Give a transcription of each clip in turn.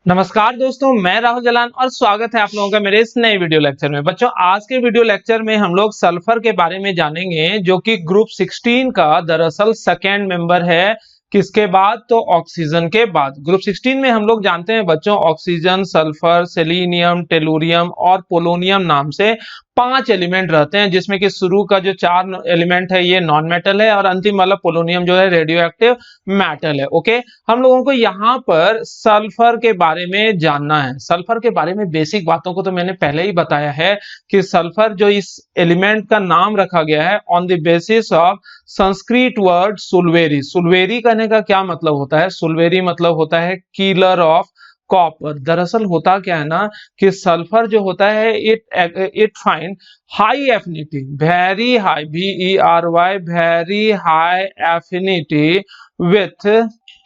नमस्कार दोस्तों, मैं राहुल जलान और स्वागत है आप लोगों का मेरे इस नए वीडियो लेक्चर में। बच्चों, आज के वीडियो लेक्चर में हम लोग सल्फर के बारे में जानेंगे, जो कि ग्रुप 16 का दरअसल सेकेंड मेंबर है। किसके बाद? तो ऑक्सीजन के बाद। ग्रुप 16 में हम लोग जानते हैं बच्चों, ऑक्सीजन, सल्फर, सेलेनियम, टेलुरियम और पोलोनियम नाम से 5 एलिमेंट रहते हैं, जिसमें कि शुरू का जो 4 एलिमेंट है ये नॉन मेटल है और अंतिम वाला पोलोनियम जो है रेडियो एक्टिव मेटल है। ओके, हम लोगों को यहाँ पर सल्फर के बारे में जानना है। सल्फर के बारे में बेसिक बातों को तो मैंने पहले ही बताया है कि सल्फर जो इस एलिमेंट का नाम रखा गया है on the basis of Sanskrit word सुलवेरी। सुलवेरी कहने का क्या मतलब होता है? सुलवेरी मतलब होता है किलर ऑफ कॉपर। दरअसल होता क्या है ना कि सल्फर जो होता है it find high affinity, very high, VERY, very high affinity with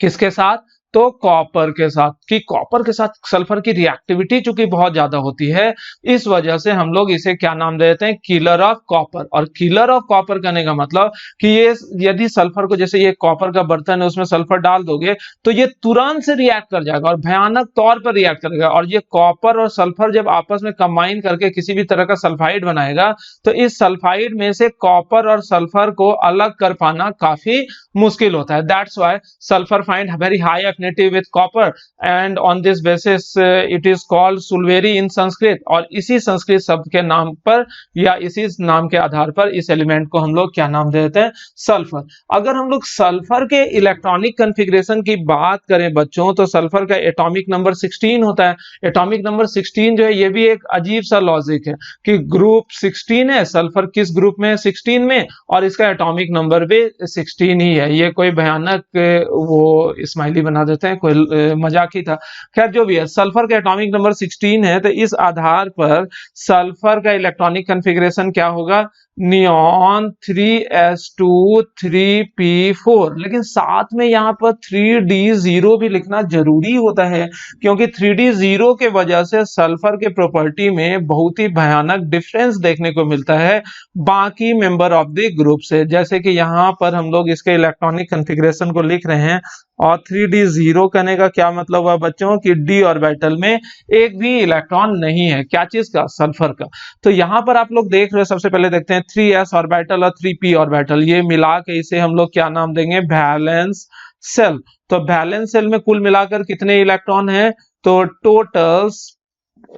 किसके साथ? तो कॉपर के साथ। कि कॉपर के साथ सल्फर की रिएक्टिविटी चूंकि बहुत ज्यादा होती है, इस वजह से हम लोग इसे क्या नाम देते हैं? Killer of copper. और किलर ऑफ कॉपर कहने का मतलब कि ये यदि सल्फर को, जैसे ये कॉपर का बर्तन है, उसमें सल्फर डाल दोगे तो ये तुरंत से रिएक्ट कर जाएगा और भयानक तौर पर रिएक्ट करेगा। और ये कॉपर और सल्फर जब आपस में कंबाइन करके किसी भी तरह का सल्फाइड बनाएगा, तो इस सल्फाइड में से कॉपर और सल्फर को अलग कर पाना काफी मुश्किल होता है। That's why sulphur find very high affinity with copper and on this basis it is called सुलवेरी इन संस्कृत। और इसी संस्कृत शब्द के नाम पर या इसी नाम के आधार पर इस एलिमेंट को हम लोग क्या नाम देते हैं? सल्फर। अगर हम लोग सल्फर के इलेक्ट्रॉनिक कॉन्फ़िगरेशन की बात करें बच्चों, तो सल्फर का एटॉमिक नंबर 16 होता है। एटॉमिक नंबर 16 जो है, ये भी एक अजीब सा लॉजिक है कि ग्रुप 16 है, सल्फर किस ग्रुप में है? 16 में, और इसका एटॉमिक नंबर भी 16 ही है। ये कोई भयानक वो स्माइली बना देते हैं, कोई मजाक ही था। खैर, जो भी है, सल्फर का एटॉमिक नंबर 16 है, तो इस आधार पर सल्फर का इलेक्ट्रॉनिक कॉन्फ़िगरेशन क्या होगा? Neon 3s2 3p4। लेकिन साथ में यहाँ पर 3d0 भी लिखना जरूरी होता है, क्योंकि 3d0 के वजह से सल्फर के प्रॉपर्टी में बहुत ही भयानक डिफरेंस देखने को मिलता है बाकी मेंबर ऑफ द ग्रुप से। जैसे कि यहाँ पर हम लोग इसके इलेक्ट्रॉनिक कॉन्फ़िगरेशन को लिख रहे हैं, और 3d0 कहने का क्या मतलब हुआ बच्चों? कि d ऑर्बिटल में एक भी इलेक्ट्रॉन नहीं है। क्या चीज का? सल्फर का। तो यहाँ पर आप लोग देख रहे हो, सबसे पहले देखते हैं 3s ऑर्बिटल और 3p ऑर्बिटल, ये मिला के इसे हम लोग क्या नाम देंगे? Valence shell. तो वैलेंस सेल में कुल मिलाकर कितने इलेक्ट्रॉन है? तो टोटल्स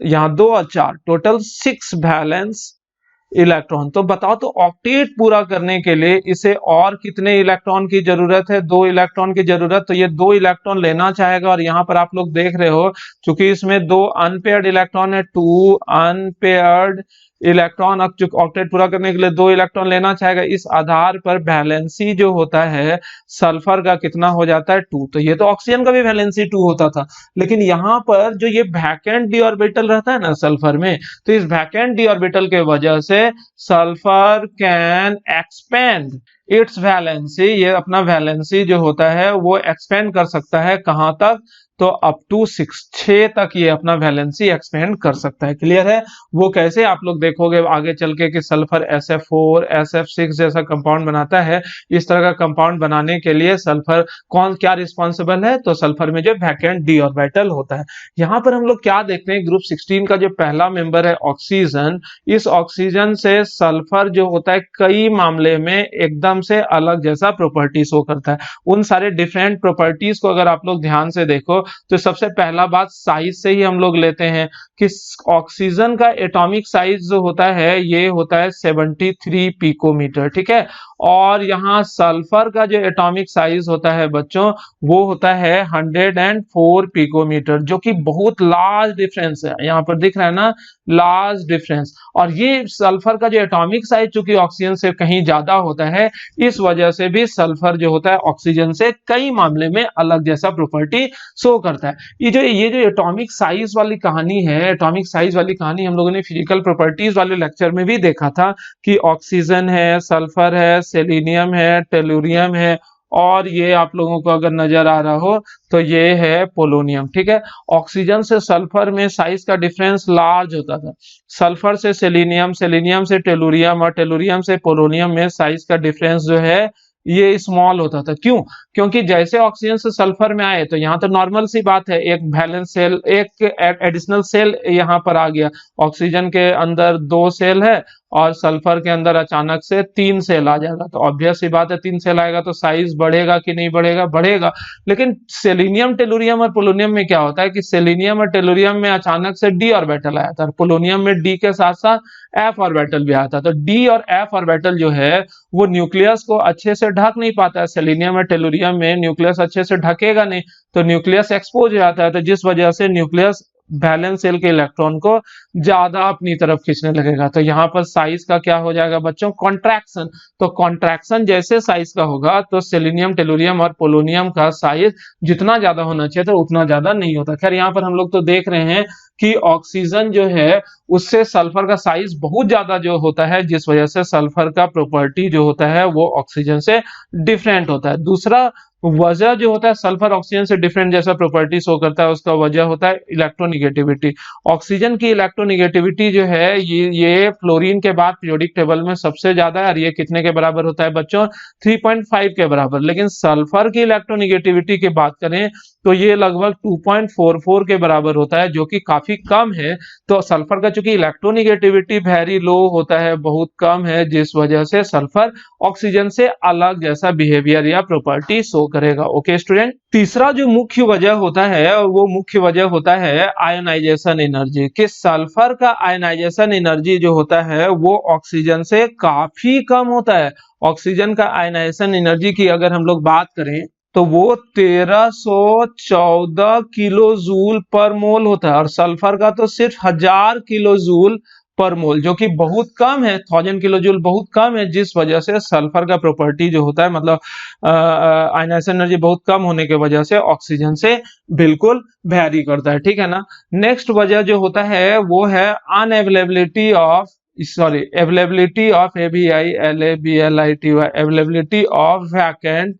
यहाँ 2 और 4, टोटल 6 वैलेंस इलेक्ट्रॉन। तो बताओ, तो ऑक्टेट पूरा करने के लिए इसे और कितने इलेक्ट्रॉन की जरूरत है? 2 इलेक्ट्रॉन की जरूरत। तो ये 2 इलेक्ट्रॉन लेना चाहेगा, और यहाँ पर आप लोग देख रहे हो क्योंकि इसमें 2 अनपेयर्ड इलेक्ट्रॉन है, 2 अनपेयर्ड इलेक्ट्रॉन। अब ऑक्टेट पूरा करने के लिए 2 इलेक्ट्रॉन लेना चाहेगा, इस आधार पर वैलेंसी जो होता है सल्फर का कितना हो जाता है? 2। तो ये तो ऑक्सीजन का भी वैलेंसी 2 होता था, लेकिन यहाँ पर जो ये वैकेंट डी ऑर्बिटल रहता है ना सल्फर में, तो इस वैकेंट डी ऑर्बिटल के वजह से sulfur can expand its valency. ये अपना वैलेंसी जो होता है वो एक्सपेंड कर सकता है कहां तक? तो अप टू 6 तक ये अपना वैलेंसी एक्सपेंड कर सकता है। क्लियर है? वो कैसे आप लोग देखोगे आगे चल के कि सल्फर SF4 SF6 जैसा कंपाउंड बनाता है। इस तरह का कंपाउंड बनाने के लिए सल्फर कौन क्या रिस्पॉन्सिबल है? तो सल्फर में जो वैकेंट डी ऑर्बिटल होता है। यहाँ पर हम लोग क्या देखते हैं? ग्रुप 16 का जो पहला मेंबर है ऑक्सीजन, इस ऑक्सीजन से सल्फर जो होता है कई मामले में एकदम से अलग जैसा प्रॉपर्टी शो करता है। उन सारे डिफरेंट प्रॉपर्टीज को अगर आप लोग ध्यान से देखो, तो सबसे पहला बात साइज से ही हम लोग लेते हैं कि ऑक्सीजन का एटॉमिक साइज जो होता है ये होता है 73 पिकोमीटर। ठीक है? और यहाँ सल्फर का जो एटॉमिक साइज होता है बच्चों, वो होता है 104 पिकोमीटर, जो कि बहुत लार्ज डिफरेंस है। यहाँ पर दिख रहा है ना, लार्ज डिफरेंस। और ये सल्फर का जो एटॉमिक साइज चूंकि ऑक्सीजन से कहीं ज्यादा होता है, इस वजह से भी सल्फर जो होता है ऑक्सीजन से कई मामले में अलग जैसा प्रॉपर्टी शो करता है। ये जो एटॉमिक साइज वाली कहानी है, एटॉमिक साइज वाली कहानी हम लोगों ने फिजिकल प्रॉपर्टीज वाले लेक्चर में भी देखा था कि ऑक्सीजन है, सल्फर है, सेलेनियम है, टेलुरियम है, और ये आप लोगों को अगर नजर आ रहा हो तो ये है पोलोनियम। ठीक है? ऑक्सीजन से सल्फर में साइज का डिफरेंस लार्ज होता था, सल्फर से सेलेनियम, सेलेनियम से टेलुरियम और टेलुरियम से पोलोनियम में साइज का डिफरेंस जो है ये स्मॉल होता था। क्यों? क्योंकि जैसे ऑक्सीजन से सल्फर में आए तो यहाँ तो नॉर्मल सी बात है, एक वैलेंस सेल, एक एडिशनल सेल यहाँ पर आ गया। ऑक्सीजन के अंदर 2 सेल है और सल्फर के अंदर अचानक से 3 सेल आ जाएगा, तो ऑब्वियस सी बात है 3 सेल आएगा तो साइज बढ़ेगा कि नहीं बढ़ेगा? बढ़ेगा। लेकिन सेलेनियम, टेलुरियम और पोलोनियम में क्या होता है कि सेलेनियम और टेलुरियम में अचानक से डी ऑर्बिटल आया था, पोलोनियम में डी के साथ साथ एफ ऑर्बिटल भी आया था। तो डी और एफ ऑर्बिटल जो है वो न्यूक्लियस को अच्छे से ढक नहीं पाता है। सेलेनियम और टेलुरियम में न्यूक्लियस अच्छे से ढकेगा नहीं, तो न्यूक्लियस एक्सपोज हो जाता है, तो जिस वजह से न्यूक्लियस वैलेंस शेल के इलेक्ट्रॉन को ज्यादा अपनी तरफ खींचने लगेगा। तो यहाँ पर साइज का क्या हो जाएगा बच्चों? कॉन्ट्रैक्शन। तो कॉन्ट्रैक्शन जैसे साइज का होगा तो सेलेनियम, टेलुरियम और पोलोनियम का साइज जितना ज्यादा होना चाहिए था उतना ज्यादा नहीं होता। खैर यहाँ पर हम लोग तो देख रहे हैं कि ऑक्सीजन जो है उससे सल्फर का साइज बहुत ज्यादा जो होता है, जिस वजह से सल्फर का प्रॉपर्टी जो होता है वो ऑक्सीजन से डिफरेंट होता है। दूसरा वजह जो होता है सल्फर ऑक्सीजन से डिफरेंट जैसा प्रॉपर्टी शो करता है, उसका वजह होता है इलेक्ट्रोनिगेटिविटी। ऑक्सीजन की इलेक्ट्रोनिगेटिविटी जो है ये फ्लोरीन के बाद पीरियोडिक टेबल में सबसे ज्यादा है, और ये कितने के बराबर होता है बच्चों? 3.5 के बराबर। लेकिन सल्फर की इलेक्ट्रोनिगेटिविटी की बात करें तो ये लगभग 2.44 के बराबर होता है, जो कि काफी कम है। तो सल्फर का चूंकि इलेक्ट्रोनिगेटिविटी वेरी लो होता है, बहुत कम है, जिस वजह से सल्फर ऑक्सीजन से अलग जैसा बिहेवियर या प्रॉपर्टी शो करेगा। ओके स्टूडेंट, तीसरा जो मुख्य वजह होता है वो मुख्य वजह होता है आयनाइजेशन एनर्जी। कि सल्फर का आयनाइजेशन एनर्जी जो होता है वो ऑक्सीजन से काफी कम होता है। ऑक्सीजन का आयनाइजेशन एनर्जी की अगर हम लोग बात करें तो वो 1314 किलो जूल पर मोल होता है, और सल्फर का तो सिर्फ 1000 किलो जूल पर मोल, जो कि बहुत कम है। 1000 किलो जूल बहुत कम है, जिस वजह से सल्फर का प्रॉपर्टी जो होता है मतलब आयनाइजेशन एनर्जी बहुत कम होने की वजह से ऑक्सीजन से बिल्कुल वेरी करता है। ठीक है ना। नेक्स्ट वजह जो होता है वो है unavailability of availability of ABILABLITY availability of vacant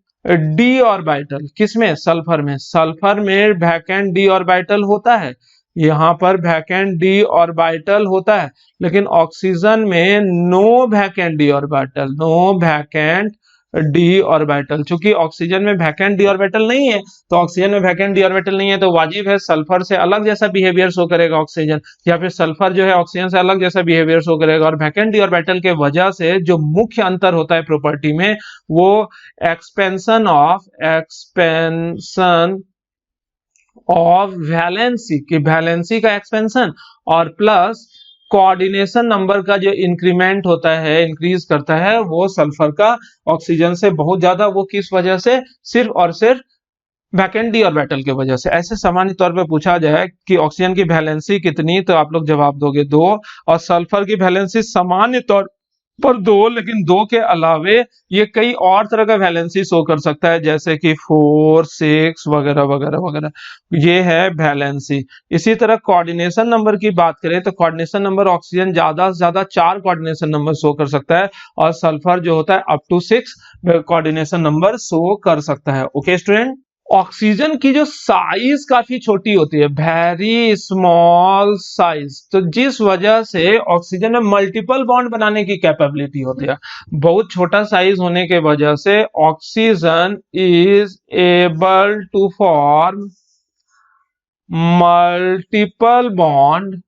d orbital. किसमें? सल्फर में। सल्फर में वैकेंट डी ऑर्बिटल होता है, यहाँ पर वैकेंट डी ऑर्बिटल होता है, लेकिन ऑक्सीजन में no vacant d orbital, no vacant d orbital. चूंकि ऑक्सीजन में वैकेंट डी ऑर्बिटल नहीं है, तो ऑक्सीजन में वैकेंट डी ऑर्बिटल नहीं है तो वाजिब है सल्फर से अलग जैसा बिहेवियर शो करेगा ऑक्सीजन, या फिर सल्फर जो है ऑक्सीजन से अलग जैसा बिहेवियर शो करेगा। और वैकेंट डी ऑर्बिटल के वजह से जो मुख्य अंतर होता है प्रॉपर्टी में वो एक्सपेंशन ऑफ वैलेंसी, की वैलेंसी का एक्सपेंशन, और प्लस कोऑर्डिनेशन नंबर का जो इंक्रीमेंट होता है, इंक्रीज करता है, वो सल्फर का ऑक्सीजन से बहुत ज्यादा। वो किस वजह से? सिर्फ और सिर्फ वैकेंट डी ऑर्बिटल के वजह से। ऐसे सामान्य तौर पे पूछा जाए कि ऑक्सीजन की वैलेंसी कितनी, तो आप लोग जवाब दोगे 2, और सल्फर की वैलेंसी सामान्य तौर पर 2, लेकिन 2 के अलावे ये कई और तरह का वैलेंसी शो कर सकता है, जैसे कि 4, 6 वगैरह वगैरह वगैरह। ये है वैलेंसी। इसी तरह कोऑर्डिनेशन नंबर की बात करें तो कोऑर्डिनेशन नंबर ऑक्सीजन ज्यादा से ज्यादा 4 कोऑर्डिनेशन नंबर शो कर सकता है, और सल्फर जो होता है up to 6 coordination number show कर सकता है। ओके स्टूडेंट, ऑक्सीजन की जो साइज काफी छोटी होती है, वेरी स्मॉल साइज, तो जिस वजह से ऑक्सीजन में मल्टीपल बॉन्ड बनाने की कैपेबिलिटी होती है। बहुत छोटा साइज होने के वजह से oxygen is able to form multiple bond,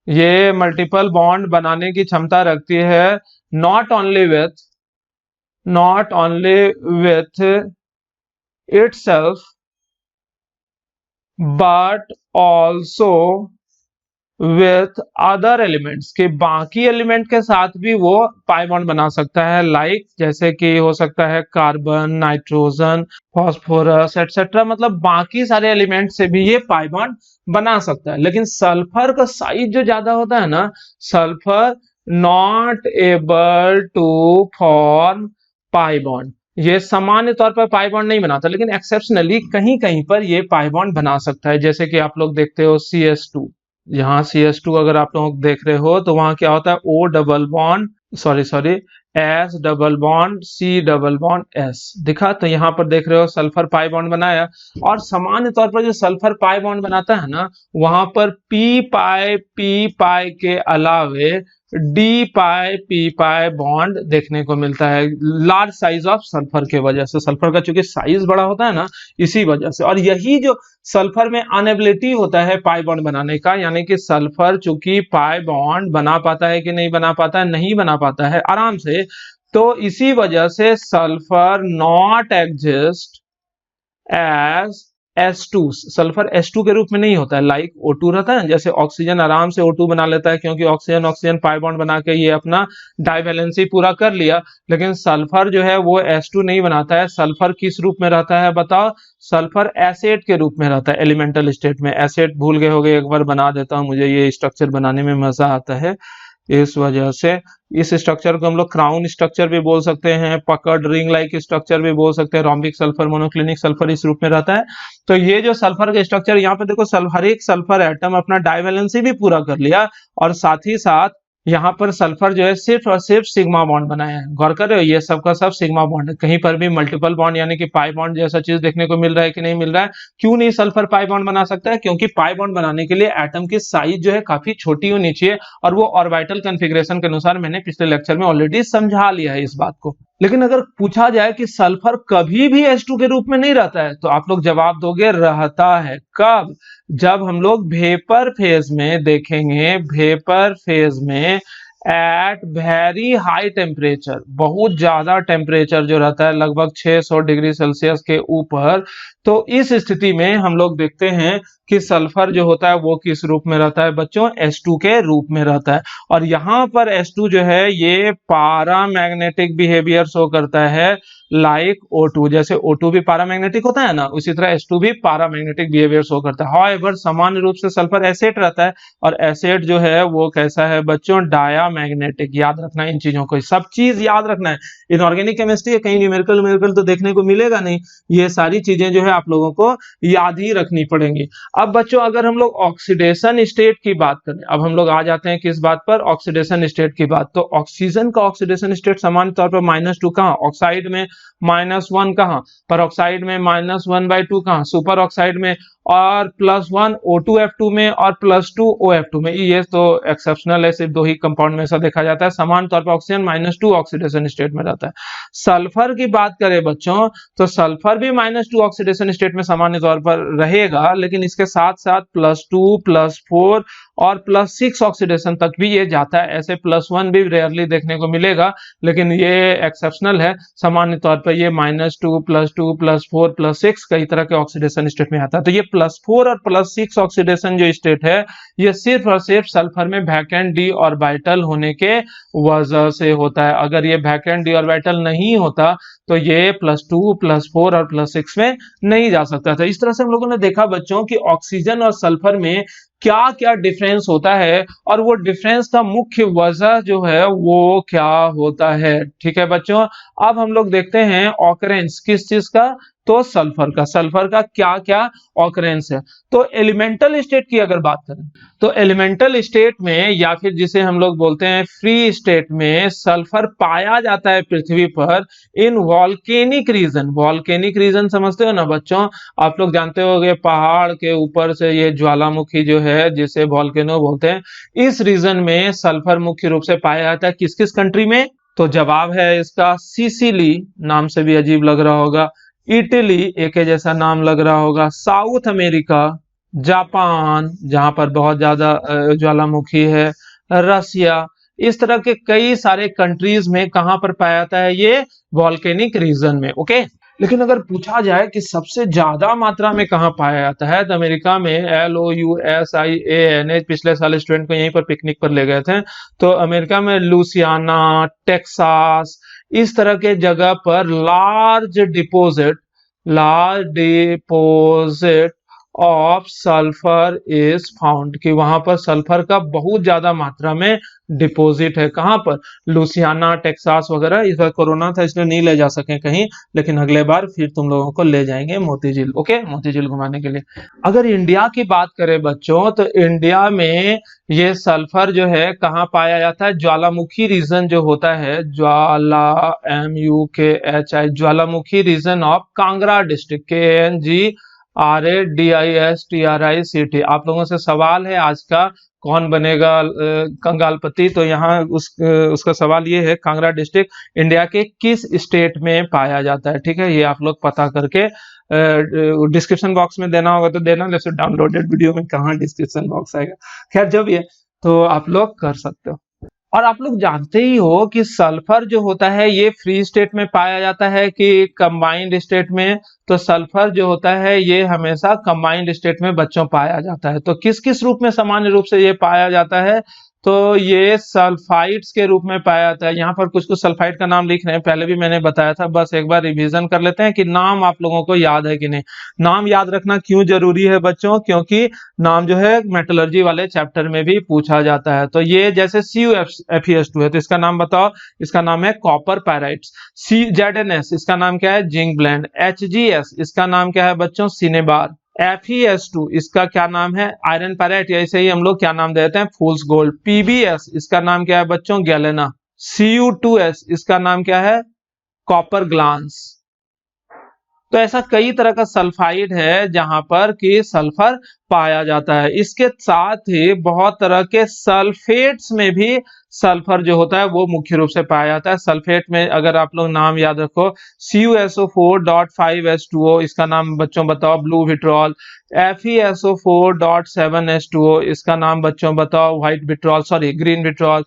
ये मल्टीपल बॉन्ड बनाने की क्षमता रखती है, not only with itself but also with other elements, के बाकी एलिमेंट के साथ भी वो पाई बॉन्ड बना सकता है। लाइक जैसे कि हो सकता है कार्बन, नाइट्रोजन, फास्फोरस एटसेट्रा, मतलब बाकी सारे एलिमेंट से भी ये पाई बॉन्ड बना सकता है। लेकिन सल्फर का साइज जो ज्यादा होता है ना, sulphur not able to form pi bond, ये सामान्य तौर पर पाई बॉन्ड नहीं बनाता, लेकिन एक्सेप्शनली कहीं कहीं पर ये पाई बॉन्ड बना सकता है। जैसे कि आप लोग देखते हो CH2, यहाँ CH2 अगर आप लोग देख रहे हो तो वहां क्या होता है, O double bond S double bond C double bond S दिखा। तो यहाँ पर देख रहे हो सल्फर पाई बॉन्ड बनाया, और सामान्य तौर पर जो सल्फर पाई बॉन्ड बनाता है ना, वहां पर P पाई के अलावे डी पाई पी पाई बॉन्ड देखने को मिलता है, लार्ज साइज ऑफ सल्फर के वजह से। सल्फर का चूंकि साइज बड़ा होता है ना, इसी वजह से। और यही जो सल्फर में अनएबिलिटी होता है पाई बॉन्ड बनाने का, यानी कि सल्फर चूंकि पाई बॉन्ड बना पाता है कि नहीं बना पाता है, नहीं बना पाता है आराम से, तो इसी वजह से sulphur not exist as S2। Sulphur S2 के रूप में नहीं होता है, लाइक O2 रहता है। जैसे ऑक्सीजन आराम से O2 बना लेता है, क्योंकि ऑक्सीजन ऑक्सीजन पाई बॉन्ड बना के ये अपना डाइवैलेंसी पूरा कर लिया। लेकिन सल्फर जो है वो S2 नहीं बनाता है। सल्फर किस रूप में रहता है बताओ? सल्फर एसिड के रूप में रहता है, एलिमेंटल स्टेट में। एसिड भूल गए होगे, एक बार बना देता हूं, मुझे ये स्ट्रक्चर बनाने में मजा आता है। इस वजह से इस स्ट्रक्चर को हम लोग क्राउन स्ट्रक्चर भी बोल सकते हैं, पकड़ रिंग लाइक स्ट्रक्चर भी बोल सकते हैं। रोम्बिक सल्फर, मोनोक्लिनिक सल्फर इस रूप में रहता है। तो ये जो सल्फर का स्ट्रक्चर, यहाँ पे देखो हर एक सल्फर एटम अपना डाइवैलेंसी भी पूरा कर लिया, और साथ ही साथ यहाँ पर सल्फर जो है सिर्फ और सिर्फ सिग्मा बॉन्ड बनाया है। गौर कर रहे हो, ये सब का सब सिग्मा बॉन्ड है। कहीं पर भी मल्टीपल बॉन्ड यानी कि पाई बॉन्ड जैसा चीज देखने को मिल रहा है कि नहीं मिल रहा है? क्यों नहीं सल्फर पाई बॉन्ड बना सकता है? क्योंकि पाई बॉन्ड बनाने के लिए एटम की साइज जो है काफी छोटी होनी चाहिए, और वो ऑर्बिटल कॉन्फ़िगरेशन के अनुसार मैंने पिछले लेक्चर में ऑलरेडी समझा लिया है इस बात को। लेकिन अगर पूछा जाए कि सल्फर कभी भी H2 के रूप में नहीं रहता है, तो आप लोग जवाब दोगे रहता है। कब? जब हम लोग वेपर फेज में देखेंगे, वेपर फेज में एट वेरी हाई टेम्परेचर, बहुत ज्यादा टेम्परेचर जो रहता है लगभग 600 डिग्री सेल्सियस के ऊपर, तो इस स्थिति में हम लोग देखते हैं कि सल्फर जो होता है वो किस रूप में रहता है बच्चों? H2 के रूप में रहता है। और यहाँ पर H2 जो है ये पारामैग्नेटिक बिहेवियर शो करता है, लाइक O2। जैसे O2 भी पारामैग्नेटिक होता है ना, उसी तरह H2 भी पारामैग्नेटिक बिहेवियर शो करता है। हाउएवर सामान्य रूप से सल्फर एसिड रहता है, और एसिड जो है वो कैसा है बच्चों? डायामैग्नेटिक। याद रखना है इन चीजों को, सब चीज याद रखना है। इनऑर्गेनिक केमिस्ट्री कहीं न्यूमेरिकल तो देखने को मिलेगा नहीं, ये सारी चीजें जो है आप लोगों को याद ही रखनी पड़ेंगी। अब बच्चों अगर हम लोग ऑक्सीडेशन स्टेट की बात करें, अब हम लोग आ जाते हैं किस बात पर? ऑक्सीडेशन स्टेट की बात। तो ऑक्सीजन का ऑक्सीडेशन स्टेट सामान्य तौर पर -2 कहां? ऑक्साइड में -1 कहां? पर ऑक्साइड में -1/2 कहां? सुपर ऑक्साइड में। और +1 O2F2 में, और +2 OF2 में। ये तो एक्सेप्शनल है, सिर्फ दो ही कंपाउंड में ऐसा देखा जाता है। सामान्य तौर पर ऑक्सीजन -2 ऑक्सीडेशन स्टेट में रहता है। सल्फर की बात करें बच्चों, तो सल्फर भी -2 ऑक्सीडेशन स्टेट में सामान्य तौर पर रहेगा, लेकिन इसके साथ साथ +2, +4 और +6 ऑक्सीडेशन तक भी ये जाता है। ऐसे +1 भी रेयरली देखने को मिलेगा, लेकिन ये एक्सेप्शनल है। सामान्य तौर पर ये -2, +2, +4, +6 कई तरह के ऑक्सीडेशन स्टेट में आता है। तो ये +4 और +6 ऑक्सीडेशन जो स्टेट है, ये सिर्फ और सिर्फ सल्फर में वैकेंट डी ऑर्बिटल होने के वजह से होता है। अगर ये वैकेंट डी ऑर्बिटल नहीं होता तो ये +2, +4 और +6 में नहीं जा सकता था। इस तरह से हम लोगों ने देखा बच्चों कि ऑक्सीजन और सल्फर में क्या क्या डिफरेंस होता है, और वो डिफरेंस का मुख्य वजह जो है वो क्या होता है। ठीक है बच्चों, अब हम लोग देखते हैं ऑकरेंस किस चीज का? तो सल्फर का। सल्फर का क्या क्या ऑकरेंस है? तो एलिमेंटल स्टेट की अगर बात करें, तो एलिमेंटल स्टेट में, या फिर जिसे हम लोग बोलते हैं फ्री स्टेट में, सल्फर पाया जाता है पृथ्वी पर इन वॉल्केनिक रीजन। वॉल्केनिक रीजन समझते हो ना बच्चों? आप लोग जानते होंगे पहाड़ के ऊपर से ये ज्वालामुखी जो है, जिसे वॉल्केनो बोलते हैं, इस रीजन में सल्फर मुख्य रूप से पाया जाता है। किस किस कंट्री में? तो जवाब है इसका सिसिली, नाम से भी अजीब लग रहा होगा, इटली, एक जैसा नाम लग रहा होगा, साउथ अमेरिका, जापान जहां पर बहुत ज्यादा ज्वालामुखी है, रसिया, इस तरह के कई सारे कंट्रीज में कहां पर पाया जाता है? ये वॉल्केनिक रीजन में। ओके, लेकिन अगर पूछा जाए कि सबसे ज्यादा मात्रा में कहां पाया जाता है, तो अमेरिका में LOUSIANA, पिछले साल स्टूडेंट को यहीं पर पिकनिक पर ले गए थे, तो अमेरिका में लुसियाना, टेक्सास, इस तरह के जगह पर large deposit of sulphur is found, कि वहां पर सल्फर का बहुत ज्यादा मात्रा में डिपॉजिट है। कहां पर? लुसियाना, टेक्सास वगैरह। इस बार कोरोना था इसलिए नहीं ले जा सके कहीं, लेकिन अगले बार फिर तुम लोगों को ले जाएंगे मोती झील। ओके, मोती झील घुमाने के लिए। अगर इंडिया की बात करें बच्चों, तो इंडिया में ये सल्फर जो है कहाँ पाया जाता है? ज्वालामुखी रीजन जो होता है, MUKHI, Jwalamukhi region of Kangra district, KNG RADISTRICT। आप लोगों से सवाल है आज का, कौन बनेगा कंगालपति? तो यहाँ उसका सवाल ये है, कांगड़ा डिस्ट्रिक्ट इंडिया के किस स्टेट में पाया जाता है? ठीक है, ये आप लोग पता करके डिस्क्रिप्शन बॉक्स में देना होगा तो देना, जैसे डाउनलोडेड वीडियो में कहाँ डिस्क्रिप्शन बॉक्स आएगा। खैर, जब ये तो आप लोग कर सकते हो। और आप लोग जानते ही हो कि सल्फर जो होता है ये फ्री स्टेट में पाया जाता है कि कंबाइंड स्टेट में? तो सल्फर जो होता है ये हमेशा कंबाइंड स्टेट में बच्चों पाया जाता है। तो किस किस रूप में सामान्य रूप से ये पाया जाता है? तो ये सल्फाइड्स के रूप में पाया जाता है। यहाँ पर कुछ कुछ सल्फाइड का नाम लिख रहे हैं, पहले भी मैंने बताया था, बस एक बार रिवीजन कर लेते हैं कि नाम आप लोगों को याद है कि नहीं। नाम याद रखना क्यों जरूरी है बच्चों? क्योंकि नाम जो है मेटलर्जी वाले चैप्टर में भी पूछा जाता है। तो ये जैसे CuFeS2 है तो इसका नाम बताओ। इसका नाम है कॉपर पायराइट्स। ZnS इसका नाम क्या है? Zinc blende. HgS इसका नाम क्या है बच्चों? सिनेबार। FeS2 इसका क्या नाम है? आयरन पायराइट, या इसे ही हम लोग क्या नाम देते हैं? फूल्स गोल्ड। PbS इसका नाम क्या है बच्चों? गैलेना। Cu2S इसका नाम क्या है? Copper glance. तो ऐसा कई तरह का सल्फाइड है जहां पर कि सल्फर पाया जाता है। इसके साथ ही बहुत तरह के सल्फेट्स में भी सल्फर जो होता है वो मुख्य रूप से पाया जाता है। सल्फेट में अगर आप लोग नाम याद रखो, CuSO4.5H2O इसका नाम बच्चों बताओ, ब्लू विट्रॉल। FeSO4.7H2O इसका नाम बच्चों बताओ, white vitriol, sorry green vitriol.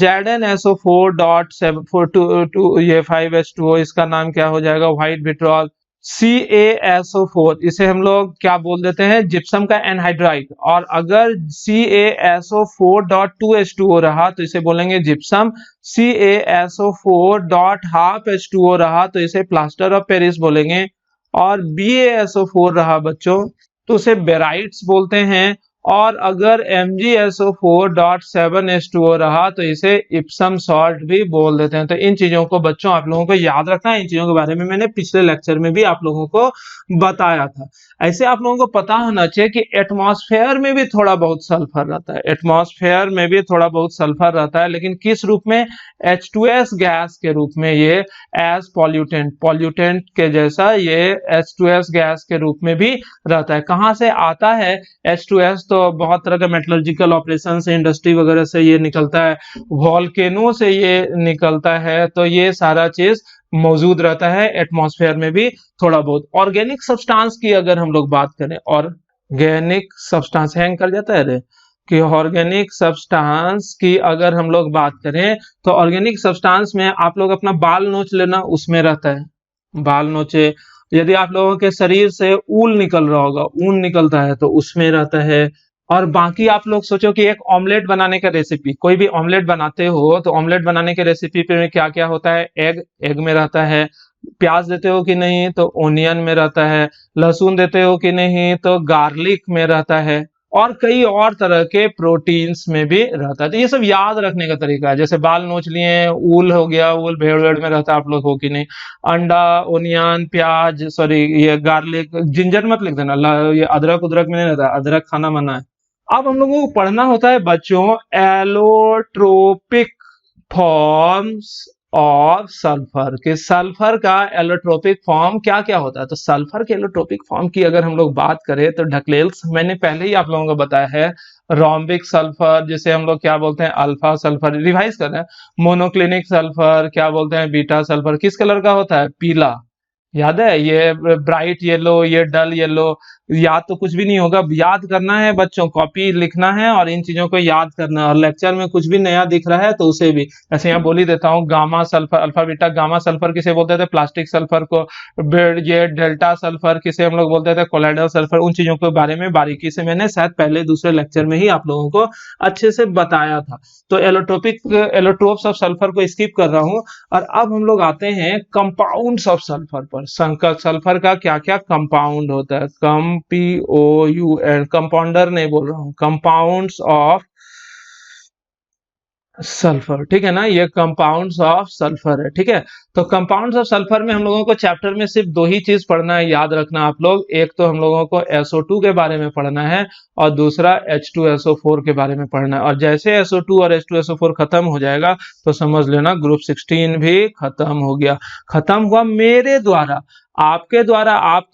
ZnSO4.5H2O इसका नाम क्या हो जाएगा? White vitriol. CaSO4 इसे हम लोग क्या बोल देते हैं? जिप्सम का एनहाइड्राइड। और अगर CaSO4.2H2O रहा तो इसे बोलेंगे जिप्सम। CaSO4.5H2O रहा तो इसे प्लास्टर ऑफ पेरिस बोलेंगे। और BaSO4 रहा बच्चों तो उसे बेराइट्स बोलते हैं। और अगर MgSO4.7H2O रहा तो इसे इप्सम सॉल्ट भी बोल देते हैं। तो इन चीजों को बच्चों आप लोगों को याद रखना है। इन चीजों के बारे में मैंने पिछले लेक्चर में भी आप लोगों को बताया था। ऐसे आप लोगों को पता होना चाहिए कि एटमॉस्फेयर में भी थोड़ा बहुत सल्फर रहता है। एटमॉस्फेयर में भी थोड़ा बहुत सल्फर रहता है, लेकिन किस रूप में? H2S गैस के रूप में, ये एज पॉल्यूटेंट के जैसा ये H2S गैस के रूप में भी रहता है। कहाँ से आता है H2S? तो बहुत तरह का मेटलर्जिकल ऑपरेशन से, इंडस्ट्री वगैरह से ये निकलता है, वॉल्केनो से ये निकलता है। तो ये सारा चीज मौजूद रहता है एटमॉस्फेयर में भी थोड़ा बहुत। ऑर्गेनिक सब्सटेंस की अगर हम लोग बात करें, ऑर्गेनिक सब्सटेंस हैंग कर जाता है रे कि ऑर्गेनिक सब्सटेंस की अगर हम लोग बात करें तो ऑर्गेनिक सब्सटेंस में आप लोग अपना बाल नोच लेना, उसमें रहता है। बाल नोचे, यदि आप लोगों के शरीर से ऊल निकल रहा होगा, ऊन निकलता है तो उसमें रहता है। और बाकी आप लोग सोचो कि एक ऑमलेट बनाने का रेसिपी, कोई भी ऑमलेट बनाते हो तो ऑमलेट बनाने के रेसिपी पे क्या क्या होता है? एग में रहता है। प्याज देते हो कि नहीं? तो ओनियन में रहता है। लहसुन देते हो कि नहीं? तो गार्लिक में रहता है। और कई और तरह के प्रोटीन्स में भी रहता है। तो ये सब याद रखने का तरीका है। जैसे बाल नोच लिए, ऊल हो गया, ऊल भेड़ वेड़ में रहता है, आप लोग हो कि नहीं? अंडा, ओनियन, प्याज, सॉरी ये गार्लिक, जिंजर मत लिख देना, ये अदरक उदरक में नहीं रहता, अदरक खाना मना है। अब हम लोगों को पढ़ना होता है बच्चों एलोट्रोपिक फॉर्म्स ऑफ सल्फर, कि सल्फर का एलोट्रोपिक फॉर्म क्या क्या होता है। तो सल्फर के एलोट्रोपिक फॉर्म की अगर हम लोग बात करें तो ढकलेल्स, मैंने पहले ही आप लोगों को बताया है। रोम्बिक सल्फर जिसे हम लोग क्या बोलते हैं? Alpha sulphur. रिवाइज कर रहे हैं, मोनोक्लिनिक सल्फर क्या बोलते हैं? Beta sulphur. किस कलर का होता है? पीला। याद है? ये ब्राइट येलो, ये डल येलो। याद तो कुछ भी नहीं होगा, याद करना है बच्चों, कॉपी लिखना है और इन चीजों को याद करना है। और लेक्चर में कुछ भी नया दिख रहा है तो उसे भी ऐसे यहाँ बोल ही देता हूँ। Gamma sulphur, alpha beta gamma sulphur किसे बोलते थे? प्लास्टिक सल्फर को। ये डेल्टा सल्फर किसे हम लोग बोलते थे? Colloidal sulphur. उन चीजों के बारे में बारीकी से मैंने शायद पहले दूसरे लेक्चर में ही आप लोगों को अच्छे से बताया था। तो एलोट्रोप्स ऑफ सल्फर को स्किप कर रहा हूँ। और अब हम लोग आते हैं कंपाउंड्स ऑफ सल्फर पर। सल्फर का क्या क्या कंपाउंड होता है? POUN, कंपाउंडर नहीं बोल रहा हूं, कंपाउंड्स ऑफ सल्फर, ठीक है ना? ये कंपाउंड्स ऑफ सल्फर है, ठीक है। तो कंपाउंड्स ऑफ सल्फर में हम लोगों को चैप्टर में सिर्फ दो ही चीज पढ़ना है, याद रखना आप लोग। एक तो हम लोगों को SO2 के बारे में पढ़ना है और दूसरा H2SO4 के बारे में पढ़ना है। और जैसे SO2 और H2SO4 खत्म हो जाएगा तो समझ लेना ग्रुप 16 भी खत्म हो गया। खत्म हुआ मेरे द्वारा आपके द्वारा आप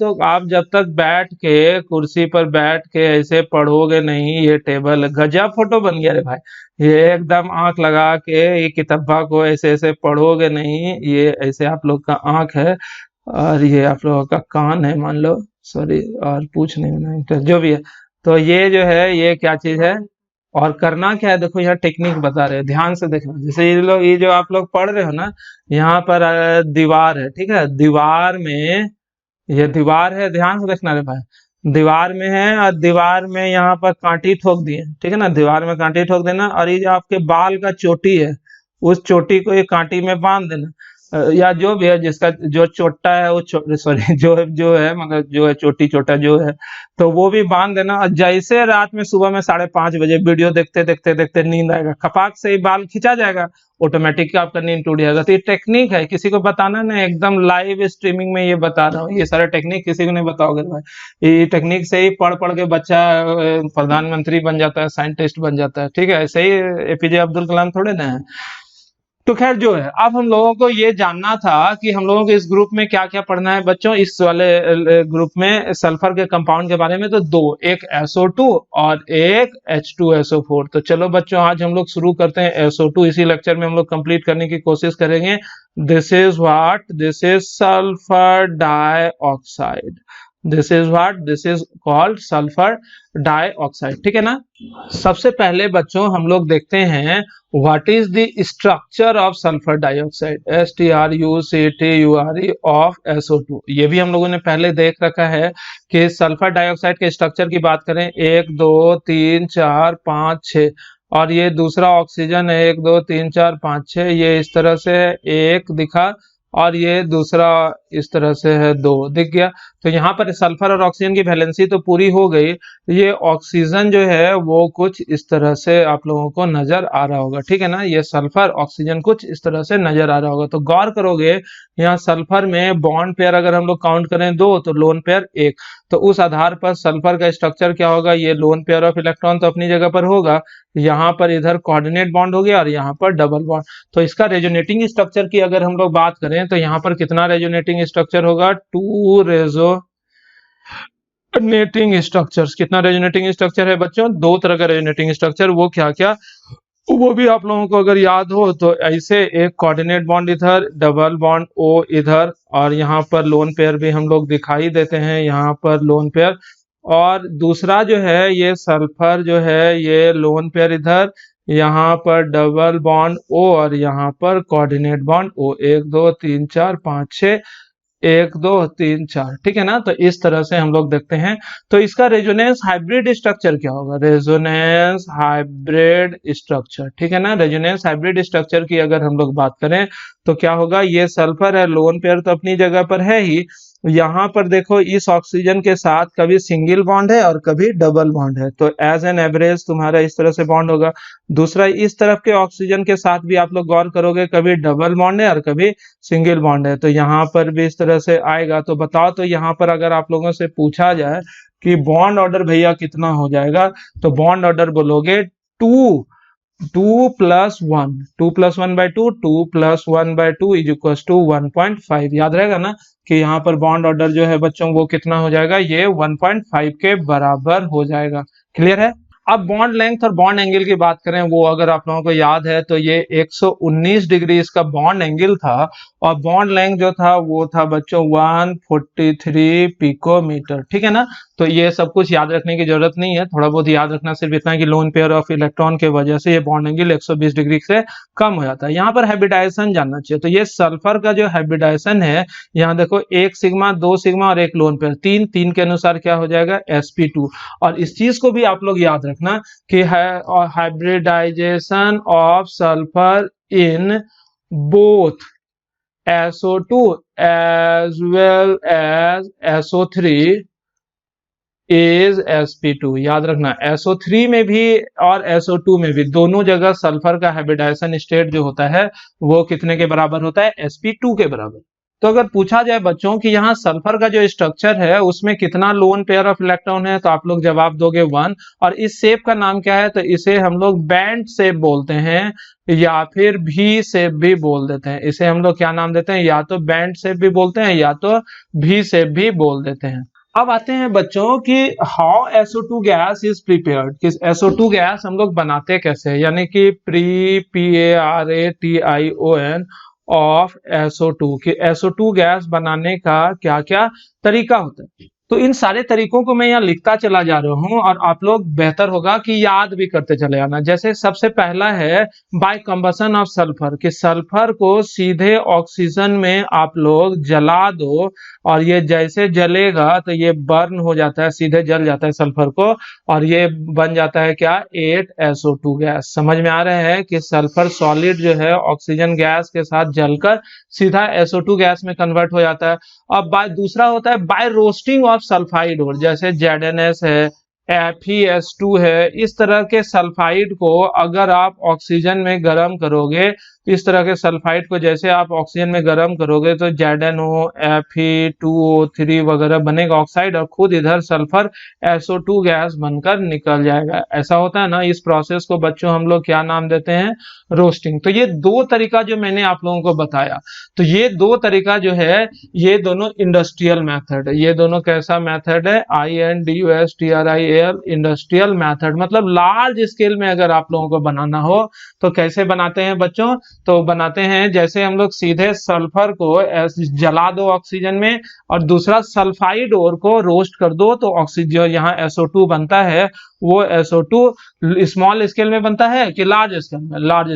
जब तक बैठ के कुर्सी पर बैठ के ऐसे पढ़ोगे नहीं, ये टेबल गजब फोटो बन गया रे भाई, ये एकदम आंख लगा के ये किताबा को ऐसे ऐसे पढ़ोगे नहीं, ये ऐसे आप लोग का आंख है और ये आप लोगों का कान है मान लो, सॉरी, और पूछ नहीं होना जो भी है। तो ये जो है ये क्या चीज है और करना क्या है, देखो यहाँ टेक्निक बता रहे हैं, ध्यान से देखना। जैसे ये जो आप लोग पढ़ रहे हो ना, यहाँ पर दीवार है, ठीक है, दीवार में, ये दीवार है, ध्यान से देखना रे भाई, दीवार में है और दीवार में यहाँ पर कांटी ठोक दिए, ठीक है ना, दीवार में कांटी ठोक देना और ये जो आपके बाल का चोटी है उस चोटी को ये कांटी में बांध देना, या जो भी है जिसका जो चोटा है वो सॉरी जो है मतलब जो है चोटी चोटा जो है, तो वो भी बांध देना। और जैसे रात में सुबह में 5:30 बजे वीडियो देखते देखते देखते नींद आएगा, खपाक से ही बाल खींचा जाएगा, ऑटोमेटिक आपका नींद टूट जाएगा। तो ये टेक्निक है, किसी को बताना ना, एकदम लाइव स्ट्रीमिंग में ये बता रहा हूँ, ये सारा टेक्निक किसी को नहीं बताओगे भाई। ये टेक्निक से ही पढ़ पढ़ के बच्चा प्रधानमंत्री बन जाता है, साइंटिस्ट बन जाता है, ठीक है, ऐसे ही एपीजे अब्दुल कलाम थोड़े ना है। तो खैर जो है, अब हम लोगों को ये जानना था कि हम लोगों को इस ग्रुप में क्या क्या पढ़ना है बच्चों, इस वाले ग्रुप में सल्फर के कंपाउंड के बारे में। तो दो, एक SO2 और एक H2SO4। तो चलो बच्चों आज हम लोग शुरू करते हैं SO2, इसी लेक्चर में हम लोग कंप्लीट करने की कोशिश करेंगे। This is what, this is sulphur dioxide, this is what, this is called sulphur dioxide, ठीक है ना। सबसे पहले बच्चों हम लोग देखते हैं what is the structure of sulphur dioxide, STRUCTURE of SO2। ये भी हम लोगों ने पहले देख रखा है कि सल्फर डाइऑक्साइड के स्ट्रक्चर की बात करें, 1 2 3 4 5 6, और ये दूसरा ऑक्सीजन है 1 2 3 4 5 6, ये इस तरह से एक दिखा और ये दूसरा इस तरह से है 2 दिख गया। तो यहाँ पर सल्फर और ऑक्सीजन की वैलेंसी तो पूरी हो गई। ये ऑक्सीजन जो है वो कुछ इस तरह से आप लोगों को नजर आ रहा होगा, ठीक है ना, ये सल्फर ऑक्सीजन कुछ इस तरह से नजर आ रहा होगा। तो गौर करोगे यहाँ सल्फर में बॉन्ड पेयर अगर हम लोग काउंट करें 2 तो लोन पेयर 1, तो उस आधार पर सल्फर का स्ट्रक्चर क्या होगा, ये लोन पेयर ऑफ इलेक्ट्रॉन तो अपनी जगह पर होगा, यहाँ पर इधर कोऑर्डिनेट बॉन्ड हो गया और यहाँ पर डबल बॉन्ड। तो इसका रेजोनेटिंग स्ट्रक्चर की अगर हम लोग बात करें तो यहाँ पर कितना रेजोनेटिंग स्ट्रक्चर होगा, 2 रेजोनेटिंग स्ट्रक्चर्स। कितना रेजोनेटिंग स्ट्रक्चर है बच्चों, 2 तरह का रेजोनेटिंग स्ट्रक्चर, वो क्या क्या वो भी आप लोगों को अगर याद हो तो ऐसे एक कोऑर्डिनेट बॉन्ड इधर, डबल बॉन्ड O इधर, और यहाँ पर लोन पेयर भी हम लोग दिखाई देते हैं, यहाँ पर लोन पेयर, और दूसरा जो है ये सल्फर जो है ये लोन पेयर इधर, यहाँ पर डबल बॉन्ड O और यहाँ पर कोऑर्डिनेट बॉन्ड O, 1 2 3 4 5 6, 1 2 3 4, ठीक है ना। तो इस तरह से हम लोग देखते हैं। तो इसका रेजोनेंस हाइब्रिड स्ट्रक्चर क्या होगा, रेजोनेंस हाइब्रिड स्ट्रक्चर, ठीक है ना। रेजोनेंस हाइब्रिड स्ट्रक्चर की अगर हम लोग बात करें तो क्या होगा, ये सल्फर है, लोन पेयर तो अपनी जगह पर है ही, यहाँ पर देखो इस ऑक्सीजन के साथ कभी सिंगल बॉन्ड है और कभी डबल बॉन्ड है, तो एज एन एवरेज तुम्हारा इस तरह से बॉन्ड होगा। दूसरा, इस तरफ के ऑक्सीजन के साथ भी आप लोग गौर करोगे कभी डबल बॉन्ड है और कभी सिंगल बॉन्ड है, तो यहाँ पर भी इस तरह से आएगा। तो बताओ, तो यहाँ पर अगर आप लोगों से पूछा जाए कि बॉन्ड ऑर्डर भैया कितना हो जाएगा, तो बॉन्ड ऑर्डर बोलोगे 2 +1, 2 + 1/2, 2 + 1/2 = 1.5। याद रहेगा ना कि यहाँ पर बॉन्ड ऑर्डर जो है बच्चों वो कितना हो जाएगा, ये 1.5 के बराबर हो जाएगा। क्लियर है। अब बॉन्ड लेंथ और बॉन्ड एंगल की बात करें, वो अगर आप लोगों को याद है तो ये 119 डिग्री इसका बॉन्ड एंगल था, और बॉन्ड लेंथ जो था वो था बच्चों 143 पिकोमीटर, ठीक है ना। तो ये सब कुछ याद रखने की जरूरत नहीं है, थोड़ा बहुत याद रखना सिर्फ इतना कि लोन पेयर ऑफ इलेक्ट्रॉन के वजह से ये बॉन्ड एंगल 120 डिग्री से कम हो जाता है। यहाँ पर हाइब्रिडाइजेशन जानना चाहिए, तो ये सल्फर का जो हाइब्रिडाइजेशन है, यहाँ देखो 1 सिग्मा, 2 सिग्मा और 1 लोन पेयर, 3 के अनुसार क्या हो जाएगा, sp2। और इस चीज को भी आप लोग याद रखना कि hybridisation of sulphur in both SO2 as well as SO3 is sp2। याद रखना SO3 में भी और SO2 में भी दोनों जगह सल्फर का हाइब्रिडाइजेशन स्टेट जो होता है वो कितने के बराबर होता है, sp2 के बराबर। तो अगर पूछा जाए बच्चों कि यहाँ सल्फर का जो स्ट्रक्चर है उसमें कितना लोन पेयर ऑफ इलेक्ट्रॉन है, तो आप लोग जवाब दोगे 1। और इस शेप का नाम क्या है, तो इसे हम लोग बैंड शेप बोलते हैं या फिर भी शेप भी बोल देते हैं। इसे हम लोग क्या नाम देते हैं, या तो बैंड शेप भी बोलते हैं या तो भी शेप भी बोल देते हैं। अब आते हैं बच्चों कि how SO2 gas is prepared, कि SO2 गैस हम लोग बनाते कैसे हैं, यानी कि PARATION ऑफ SO2, कि SO2 गैस बनाने का क्या क्या तरीका होता है। तो इन सारे तरीकों को मैं यहाँ लिखता चला जा रहा हूँ और आप लोग बेहतर होगा कि याद भी करते चले आना। जैसे सबसे पहला है बाय कंबसन ऑफ सल्फर, कि सल्फर को सीधे ऑक्सीजन में आप लोग जला दो और ये जैसे जलेगा तो ये बर्न हो जाता है, सीधे जल जाता है सल्फर को और ये बन जाता है क्या, 8SO2 गैस। समझ में आ रहा है कि सल्फर सॉलिड जो है ऑक्सीजन गैस के साथ जलकर सीधा SO2 गैस में कन्वर्ट हो जाता है। अब दूसरा होता है बाय रोस्टिंग ऑफ सल्फाइड और, जैसे ZnS है, FeS2 है, इस तरह के सल्फाइड को अगर आप ऑक्सीजन में गर्म करोगे, इस तरह के सल्फाइड को जैसे आप ऑक्सीजन में गर्म करोगे तो ZnO, Fe2O3 वगैरह बनेगा ऑक्साइड और खुद इधर सल्फर SO2 गैस बनकर निकल जाएगा। ऐसा होता है ना, इस प्रोसेस को बच्चों हम लोग क्या नाम देते हैं, रोस्टिंग। तो ये दो तरीका जो मैंने आप लोगों को बताया, तो ये दो तरीका जो है ये दोनों इंडस्ट्रियल मेथड है। ये दोनों कैसा मेथड है, INDUSTRIAL, इंडस्ट्रियल मेथड। मतलब लार्ज स्केल में अगर आप लोगों को बनाना हो तो कैसे बनाते हैं बच्चों, तो बनाते हैं जैसे हम लोग सीधे सल्फर को जला दो ऑक्सीजन में और दूसरा सल्फाइड ओर को रोस्ट कर दो, तो ऑक्सीजन यहाँ SO2 बनता है वो SO2 स्मॉल स्केल में बनता है कि लार्ज स्केल में, लार्ज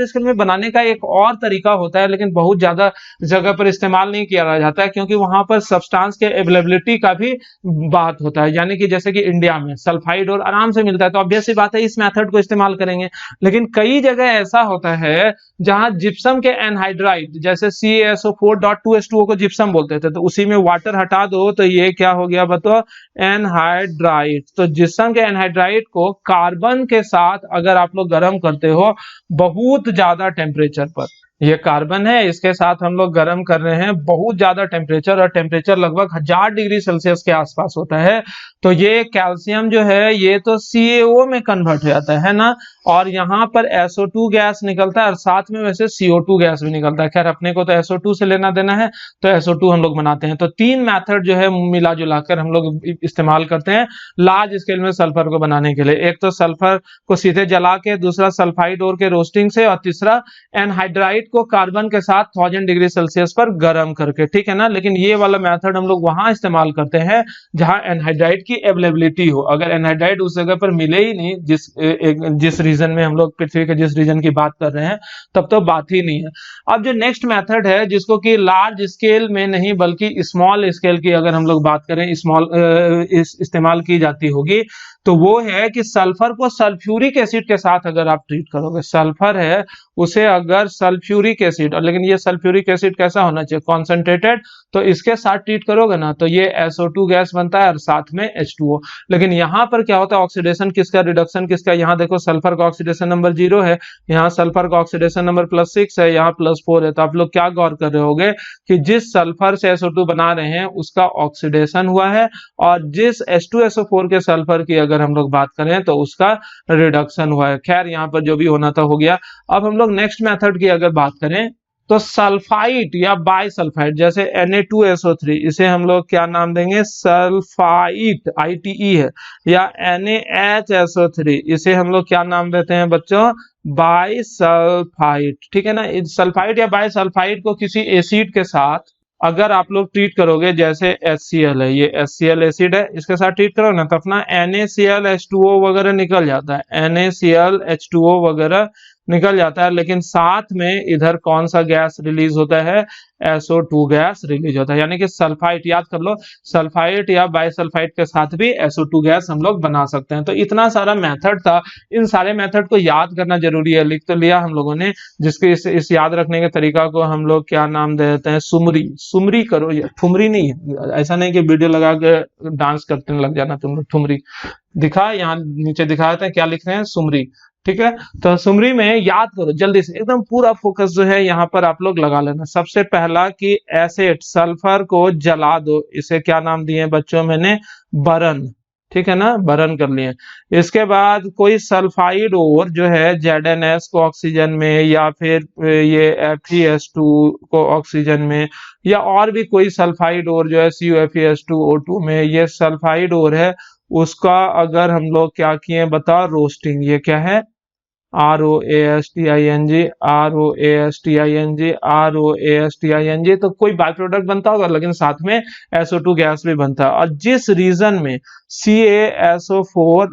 स्केल में बनाने का एक और तरीका होता है, लेकिन बहुत ज्यादा जगह पर इस्तेमाल नहीं किया जाता है क्योंकि वहां पर सब्सटेंस के अवेलेबिलिटी का भी बात होता है। यानी कि जैसे कि इंडिया में सल्फाइड और आराम से मिलता है तो ऑब्वियस सी बात है इस मेथड को इस्तेमाल करेंगे। लेकिन कई जगह ऐसा होता है जहां जिप्सम के एनहाइड्राइड, जैसे CaSO4.2H2O को जिप्सम बोलते थे, तो उसी में वाटर हटा दो तो ये क्या हो गया बताओ, एनहाइड्राइड। तो जिप्सम के एनहाइड्राइड को कार्बन के साथ अगर आप लोग गर्म करते हो बहुत ज्यादा टेम्परेचर पर, ये कार्बन है इसके साथ हम लोग गर्म कर रहे हैं बहुत ज्यादा टेम्परेचर, और टेम्परेचर लगभग 1000 डिग्री सेल्सियस के आसपास होता है, तो ये कैल्शियम जो है ये तो CaO में कन्वर्ट हो जाता है ना, और यहाँ पर SO2 गैस निकलता है और साथ में वैसे CO2 गैस भी निकलता है। खैर अपने को तो SO2 से लेना देना है तो SO2 हम लोग बनाते हैं। तो तीन मेथड जो है मिला जुला कर हम लोग इस्तेमाल करते हैं लार्ज स्केल में सल्फर को बनाने के लिए। एक तो सल्फर को सीधे जला के, दूसरा सल्फाइड ओर के रोस्टिंग से, और तीसरा एनहाइड्राइड को कार्बन के साथ 1000 डिग्री सेल्सियस पर गर्म करके, ठीक है ना। लेकिन ये वाला मेथड हम लोग वहां इस्तेमाल करते हैं जहां एनहाइड्राइड की अवेलेबिलिटी हो। अगर एनहाइड्राइड उस जगह पर मिले ही नहीं, जिस रीजन में हम लोग पृथ्वी के जिस रीजन की बात कर रहे हैं, तब तो बात ही नहीं है। अब जो नेक्स्ट मेथड है जिसको कि लार्ज स्केल में नहीं बल्कि स्मॉल स्केल की अगर हम लोग बात करें, स्मॉल इस्तेमाल की जाती होगी, तो वो है कि सल्फर को सल्फ्यूरिक एसिड के साथ अगर आप ट्रीट करोगे, सल्फर है उसे अगर सल्फ्यूरिक एसिड, और लेकिन ये सल्फ्यूरिक एसिड कैसा होना चाहिए, कॉन्सेंट्रेटेड, तो इसके साथ ट्रीट करोगे ना तो ये SO2 गैस बनता है और साथ में H2O। लेकिन यहाँ पर क्या होता है, ऑक्सीडेशन किसका, रिडक्शन किसका, यहाँ देखो सल्फर का ऑक्सीडेशन नंबर 0 है, यहाँ सल्फर का ऑक्सीडेशन नंबर +6 है, यहाँ +4 है। तो आप लोग क्या गौर कर रहे होगे कि जिस सल्फर से SO2 बना रहे हैं उसका ऑक्सीडेशन हुआ है, और जिस H2SO4 के सल्फर की अगर हम लोग बात करें तो उसका रिडक्शन हुआ है। खैर यहाँ पर जो भी होना था हो गया। अब हम लोग नेक्स्ट मेथड की अगर बात करें तो सल्फाइट या बाइसल्फाइट, जैसे Na2SO3, इसे हम लोग क्या नाम देंगे, सल्फाइट, ITE है, या NaHSO3, इसे हम लोग क्या नाम देते हैं बच्चों, बाइसल्फाइट, ठीक है ना। सल्फाइट या बाइसल्फाइट को किसी एसिड के साथ अगर आप लोग ट्रीट करोगे, जैसे HCl है, ये HCl एसिड है, इसके साथ ट्रीट करो ना तो अपना NaCl H2O वगैरह निकल जाता है, NaCl H2O वगैरह निकल जाता है। लेकिन साथ में इधर कौन सा गैस रिलीज होता है, SO2 गैस रिलीज होता है। यानी कि सल्फाइट, याद कर लो, सल्फाइट या बाइसल्फाइट के साथ भी SO2 गैस हम लोग बना सकते हैं। तो इतना सारा मेथड था, इन सारे मेथड को याद करना जरूरी है। लिख तो लिया हम लोगों ने, जिसके इस याद रखने के तरीका को हम लोग क्या नाम दे देते हैं, सुमरी करो, ठुमरी नहीं है। ऐसा नहीं कि वीडियो लगा के डांस करते लग जाना तुम लोग ठुमरी, दिखा, यहाँ नीचे दिखा देते हैं क्या लिख रहे हैं, सुमरी। ठीक है, तो सुमरी में याद करो जल्दी से, एकदम पूरा फोकस जो है यहाँ पर आप लोग लगा लेना। सबसे पहला कि एसिड सल्फर को जला दो, इसे क्या नाम दिए बच्चों मैंने, बरन। ठीक है ना, बरन कर लिए। इसके बाद कोई सल्फाइड और जो है ZnS को ऑक्सीजन में, या फिर ये FeS2 को ऑक्सीजन में, या और भी कोई सल्फाइड और जो है CuFeS2O2 में, ये सल्फाइड और है, उसका अगर हम लोग क्या किए बताओ, रोस्टिंग। ये क्या है, ROASTING, ROASTING, ROASTING, तो कोई बाय प्रोडक्ट बनता होगा, लेकिन साथ में SO2 गैस भी बनता है। और जिस रीजन में CaSO4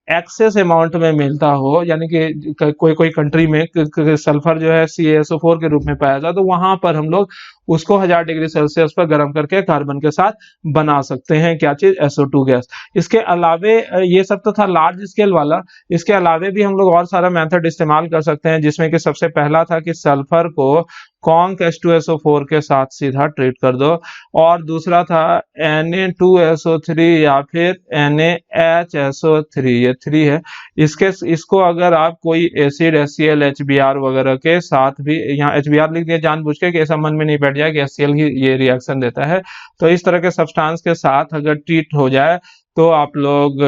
एक्सेस अमाउंट में मिलता हो, यानी कि कोई कोई कंट्री में सल्फर जो है CaSO4 के रूप में पाया जाता, तो वहां पर हम लोग उसको 1000 डिग्री सेल्सियस पर गर्म करके कार्बन के साथ बना सकते हैं, क्या चीज, SO2 गैस। इसके अलावे ये सब तो था लार्ज स्केल वाला, इसके अलावे भी हम लोग और सारा मेथड इस्तेमाल कर सकते हैं, जिसमें कि सबसे पहला था कि सल्फर को कॉन्क H2SO4 के साथ सीधा ट्रीट कर दो, और दूसरा था Na2SO3 या फिर NaHSO3, ये 3 है। इसको अगर आप कोई एसिड HCl HBr वगैरह के साथ भी, यहाँ HBr लिख दिया जानबूझ के कि ऐसा मन में नहीं बैठ जाए कि HCl ही ये रिएक्शन देता है, तो इस तरह के सब्सटेंस के साथ अगर ट्रीट हो जाए तो आप लोग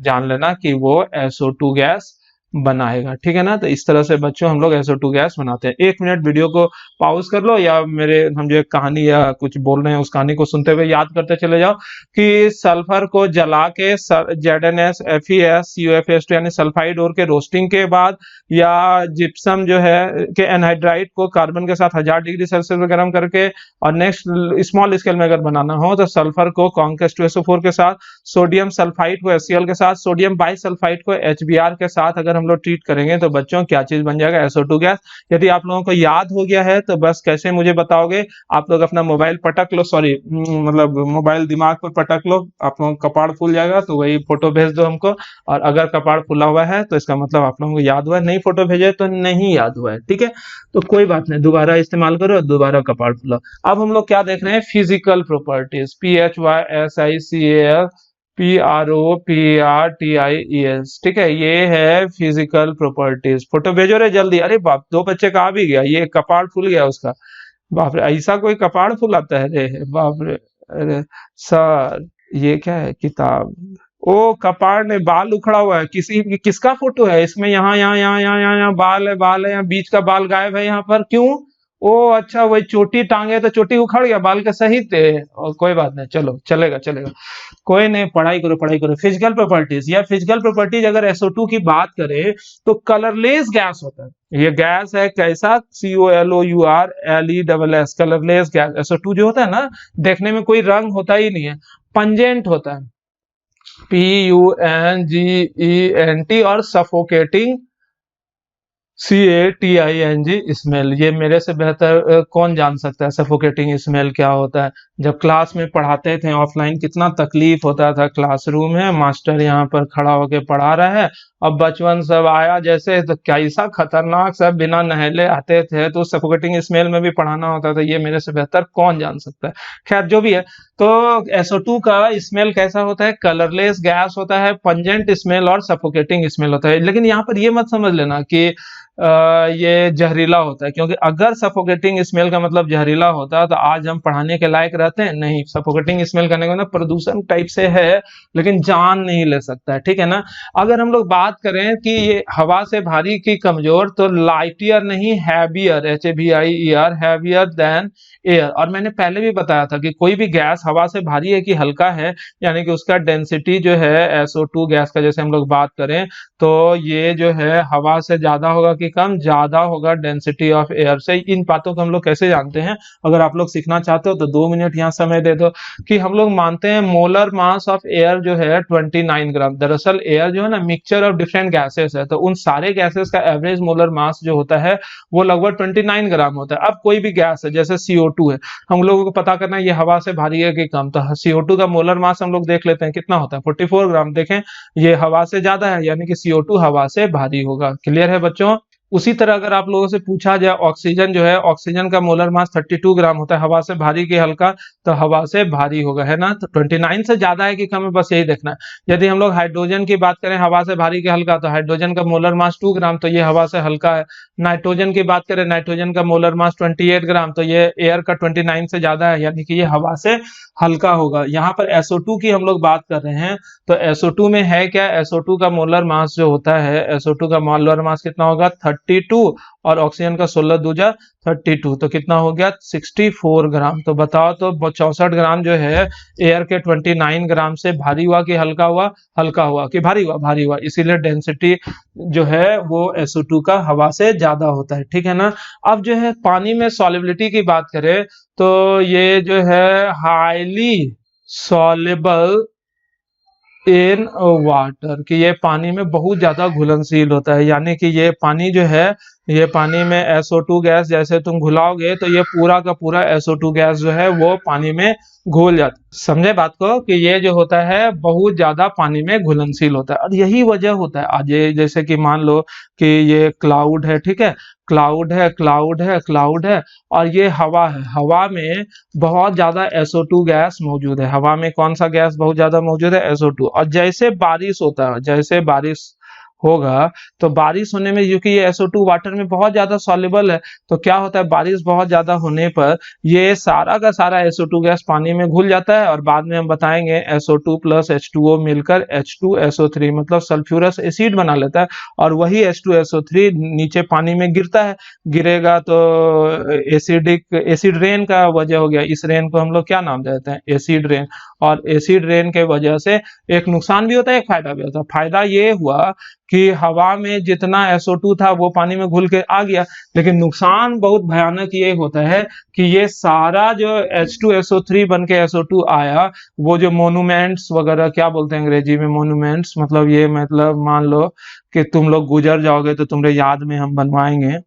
जान लेना कि वो SO2 गैस बनाएगा। ठीक है ना, तो इस तरह से बच्चों हम लोग SO2 गैस बनाते हैं। 1 मिनट वीडियो को पॉज कर लो, या हम जो एक कहानी या कुछ बोल रहे हैं उस कहानी को सुनते हुए याद करते चले जाओ कि सल्फर को जला के ZnS FeS CuFeS2 यानी सल्फाइड और के रोस्टिंग के बाद, या जिप्सम जो है के एनहाइड्राइड को कार्बन के साथ 1000 डिग्री सेल्सियस में गर्म करके, और नेक्स्ट स्मॉल स्केल में अगर बनाना हो तो सल्फर को कॉन्क H2SO4 के साथ, सोडियम सल्फाइड को HCl के साथ, सोडियम बाइसल्फाइड को HBr के साथ अगर हम लोग ट्रीट करेंगे तो बच्चों क्या चीज बन जाएगा, SO2 गैस। यदि आप लोगों को याद हो गया है तो बस कैसे मुझे बताओगे, आप लोग अपना मोबाइल पटक लो, सॉरी मतलब मोबाइल दिमाग पर पटक लो, आप लोगों का कपाड़ फूल जाएगा, तो वही फोटो भेज दो हमको। और अगर कपाड़ फूला हुआ है तो इसका मतलब आप लोगों को याद हुआ है, नहीं फोटो भेजे तो नहीं याद हुआ है। ठीक है, तो कोई बात नहीं, दोबारा इस्तेमाल करो और दोबारा कपाड़ फूला। अब हम लोग क्या देख रहे हैं, फिजिकल प्रॉपर्टीज, PHYSICAL PROPRTIES। ठीक है, ये है फिजिकल प्रॉपर्टीज। फोटो भेजो रे जल्दी, अरे बाप, 2 बच्चे का आ भी गया, ये कपाड़ फूल गया उसका, बाप रे, ऐसा कोई कपाड़ फुलाता है रे, बाप रे। अरे सर, ये क्या है, किताब, ओ कपाड़ में बाल उखड़ा हुआ है, किसका फोटो है इसमें, यहाँ यहाँ यहाँ यहाँ यहाँ यहाँ बाल है, बाल है, यहाँ बीच का बाल गायब है, यहाँ पर क्यों, ओ अच्छा, वही चोटी टांगे तो चोटी उखड़ गया, बाल के सही थे, और कोई बात नहीं, चलो चलेगा चलेगा, कोई नहीं, पढ़ाई करो पढ़ाई करो। फिजिकल प्रॉपर्टीज, या फिजिकल प्रॉपर्टीज अगर SO2 की बात करें तो कलरलेस गैस होता है। ये गैस है कैसा, COLOURLESS, कलरलेस गैस। SO2 जो होता है ना, देखने में कोई रंग होता ही नहीं है, पंजेंट होता है, PUNGENT, और सफोकेटिंग CATING, स्मेल। ये मेरे से बेहतर कौन जान सकता है सफोकेटिंग स्मेल क्या होता है। जब क्लास में पढ़ाते थे ऑफलाइन, कितना तकलीफ होता था, क्लासरूम है, मास्टर यहाँ पर खड़ा होके पढ़ा रहा है, अब बचपन सब आया जैसे, तो कैसा खतरनाक, सब बिना नहले आते थे, तो सफोकेटिंग स्मेल में भी पढ़ाना होता था। ये मेरे से बेहतर कौन जान सकता है, खैर जो भी है। तो SO2 का स्मेल कैसा होता है, कलरलेस गैस होता है, पंजेंट स्मेल और सफोकेटिंग स्मेल होता है। लेकिन यहाँ पर ये मत समझ लेना कि ये जहरीला होता है, क्योंकि अगर सफोकेटिंग स्मेल का मतलब जहरीला होता तो आज हम पढ़ाने के लायक रहते हैं नहीं। सफोकेटिंग स्मेल करने का मतलब प्रदूषण टाइप से है, लेकिन जान नहीं ले सकता है। ठीक है ना, अगर हम लोग बात करें कि ये हवा से भारी की कमजोर, तो लाइटियर नहीं, heavier, HAVIER, heavier than air. और मैंने पहले भी बताया था कि कोई भी गैस हवा से भारी है कि हल्का है, यानी कि उसका डेंसिटी जो है SO2 गैस का, जैसे हम लोग बात करें तो ये जो है हवा से ज्यादा होगा कि कम, ज्यादा होगा डेंसिटी ऑफ एयर से। इन बातों को हम लोग कैसे जानते हैं, अगर आप लोग सीखना चाहते हो तो 2 मिनट यहाँ समय दे दो, कि हम लोग मानते हैं मोलर मास ऑफ एयर जो है 29 ग्राम। दरअसल एयर जो है ना, मिक्सचर ऑफ डिफरेंट गैसेस है, तो उन सारे गैसेस का एवरेज मोलर मास जो होता है वो लगभग 29 ग्राम होता है। अब कोई भी गैस है, जैसे CO2 है, हम लोगों को पता करना है ये हवा से भारी है कि कम, तो CO2 का मोलर मास हम लोग देख लेते हैं कितना होता है, 44 ग्राम। देखें, ये हवा से ज्यादा है, यानी कि CO2 हवा से भारी होगा। क्लियर है बच्चों, उसी तरह अगर आप लोगों से पूछा जाए ऑक्सीजन जो है, ऑक्सीजन का मोलर मास 32 ग्राम होता है, हवा से भारी कि हल्का, तो हवा से भारी होगा, है ना। तो 29 से ज्यादा है कि कम है, बस यही देखना है। यदि हम लोग हाइड्रोजन की बात करें हवा से भारी कि हल्का, तो हाइड्रोजन का मोलर मास 2 ग्राम, तो ये हवा से हल्का है। नाइट्रोजन की बात करें, नाइट्रोजन का मोलर मास 28 ग्राम, तो ये एयर का 29 से ज्यादा है, यानी कि ये हवा से हल्का होगा। यहाँ पर SO2 की हम लोग बात कर रहे हैं, तो SO2 में है क्या, SO2 का मोलर मास जो होता है, SO2 का मोलर मास कितना होगा 32, और ऑक्सीजन का 16 दूजा 32, तो कितना हो गया 64 ग्राम। तो बताओ तो 64 ग्राम जो है एयर के 29 ग्राम से भारी हुआ कि हल्का हुआ, हल्का हुआ कि भारी हुआ, भारी हुआ। इसीलिए डेंसिटी जो है वो SO2 का हवा से ज्यादा होता है, ठीक है ना। अब जो है पानी में सॉल्युबिलिटी की बात करें, तो ये जो है हाईली सॉल्युबल इन वाटर, कि ये पानी में बहुत ज्यादा घुलनशील होता है, यानी कि ये पानी जो है, ये पानी में SO2 गैस जैसे तुम घुलाओगे तो ये पूरा का पूरा SO2 गैस जो है वो पानी में घुल जाता है। समझे बात को, कि ये जो होता है बहुत ज्यादा पानी में घुलनशील होता है। और यही वजह होता है आज ये, जैसे कि मान लो कि ये क्लाउड है, ठीक है, क्लाउड है, क्लाउड है, क्लाउड है, और ये हवा है, हवा में बहुत ज्यादा SO2 गैस मौजूद है। हवा में कौन सा गैस बहुत ज्यादा मौजूद है, SO2। और जैसे बारिश होता है, जैसे बारिश होगा, तो बारिश होने में क्योंकि ये SO2 वाटर में बहुत ज्यादा सॉल्युबल है, तो क्या होता है बारिश बहुत ज्यादा होने पर ये सारा का सारा SO2 गैस पानी में घुल जाता है, और बाद में हम बताएंगे SO2 प्लस H2O मिलकर H2SO3 मतलब सल्फ्यूरस एसिड बना लेता है, और वही H2SO3 नीचे पानी में गिरता है। गिरेगा तो एसिड रेन का वजह हो गया। इस रेन को हम लोग क्या नाम देते हैं, एसिड रेन। और एसिड रेन के वजह से एक नुकसान भी होता है, एक फायदा भी होता है। फायदा ये हुआ कि हवा में जितना SO2 था वो पानी में घुल के आ गया, लेकिन नुकसान बहुत भयानक ये होता है कि ये सारा जो H2SO3 बन के SO2 आया, वो जो मोन्यूमेंट्स वगैरह, क्या बोलते हैं अंग्रेजी में मोन्यूमेंट्स, मतलब ये मतलब मान लो कि तुम लोग गुजर जाओगे तो तुम्हारे याद में हम बनवाएंगे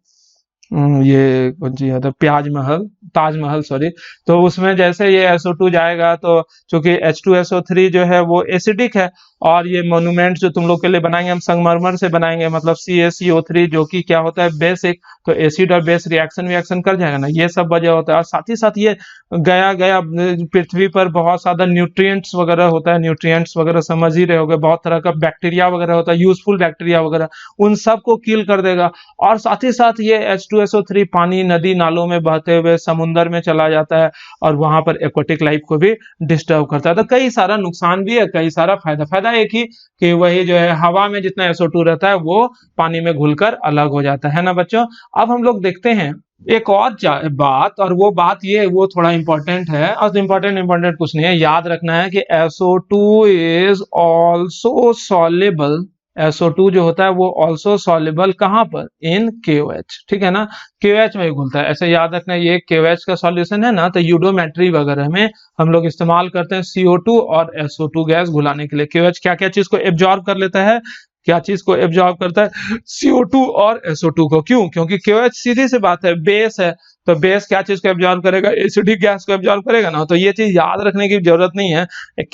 ये कौन सी है, प्याज महल, ताजमहल सॉरी। तो उसमें जैसे ये SO2 जाएगा, तो चूंकि H2SO3 जो है वो एसिडिक है, और ये मोन्यूमेंट जो तुम लोग के लिए बनाएंगे हम संगमरमर से बनाएंगे, मतलब CaCO3 जो कि क्या होता है बेसिक, तो एसिड और बेस रिएक्शन कर जाएगा ना, ये सब वजह होता है। और साथ ही साथ ये गया गया पृथ्वी पर बहुत ज्यादा न्यूट्रिएंट्स वगैरह होता है, न्यूट्रिएंट्स वगैरह समझ ही रहे होगे, बहुत तरह का बैक्टीरिया वगैरह होता है, यूजफुल बैक्टीरिया वगैरह, उन सबको किल कर देगा। और साथ ही साथ ये H2SO3 पानी नदी नालों में बहते हुए समुद्र में चला जाता है, और वहां पर एक्वाटिक लाइफ को भी डिस्टर्ब करता है। तो कई सारा नुकसान भी है, कई सारा फायदा। फायदा एक ही कि वही जो है हवा में जितना SO2 रहता है वो पानी में घुलकर अलग हो जाता है ना बच्चों। अब हम लोग देखते हैं एक और बात, और वो बात ये, वो थोड़ा इंपॉर्टेंट है, और इंपॉर्टेंट कुछ नहीं है, याद रखना है कि SO2 is also soluble, SO2 जो होता है वो ऑल्सो सॉल्युबल कहाँ पर, इन KOH, ठीक है ना, KOH में घुलता है। ऐसे याद रखना, ये KOH का सॉल्यूशन है ना, तो यूडोमेट्री वगैरह में हम लोग इस्तेमाल करते हैं CO2 और SO2 गैस घुलाने के लिए। KOH क्या क्या चीज को एब्जॉर्ब कर लेता है, क्या चीज को एब्जॉर्ब करता है, CO2 और SO2 को। क्यों, क्योंकि KOH सीधी सी बात है बेस है, तो बेस क्या चीज को एब्जॉर्ब करेगा, एसिडिक गैस को एब्जॉर्ब करेगा ना। तो ये चीज याद रखने की जरूरत नहीं है,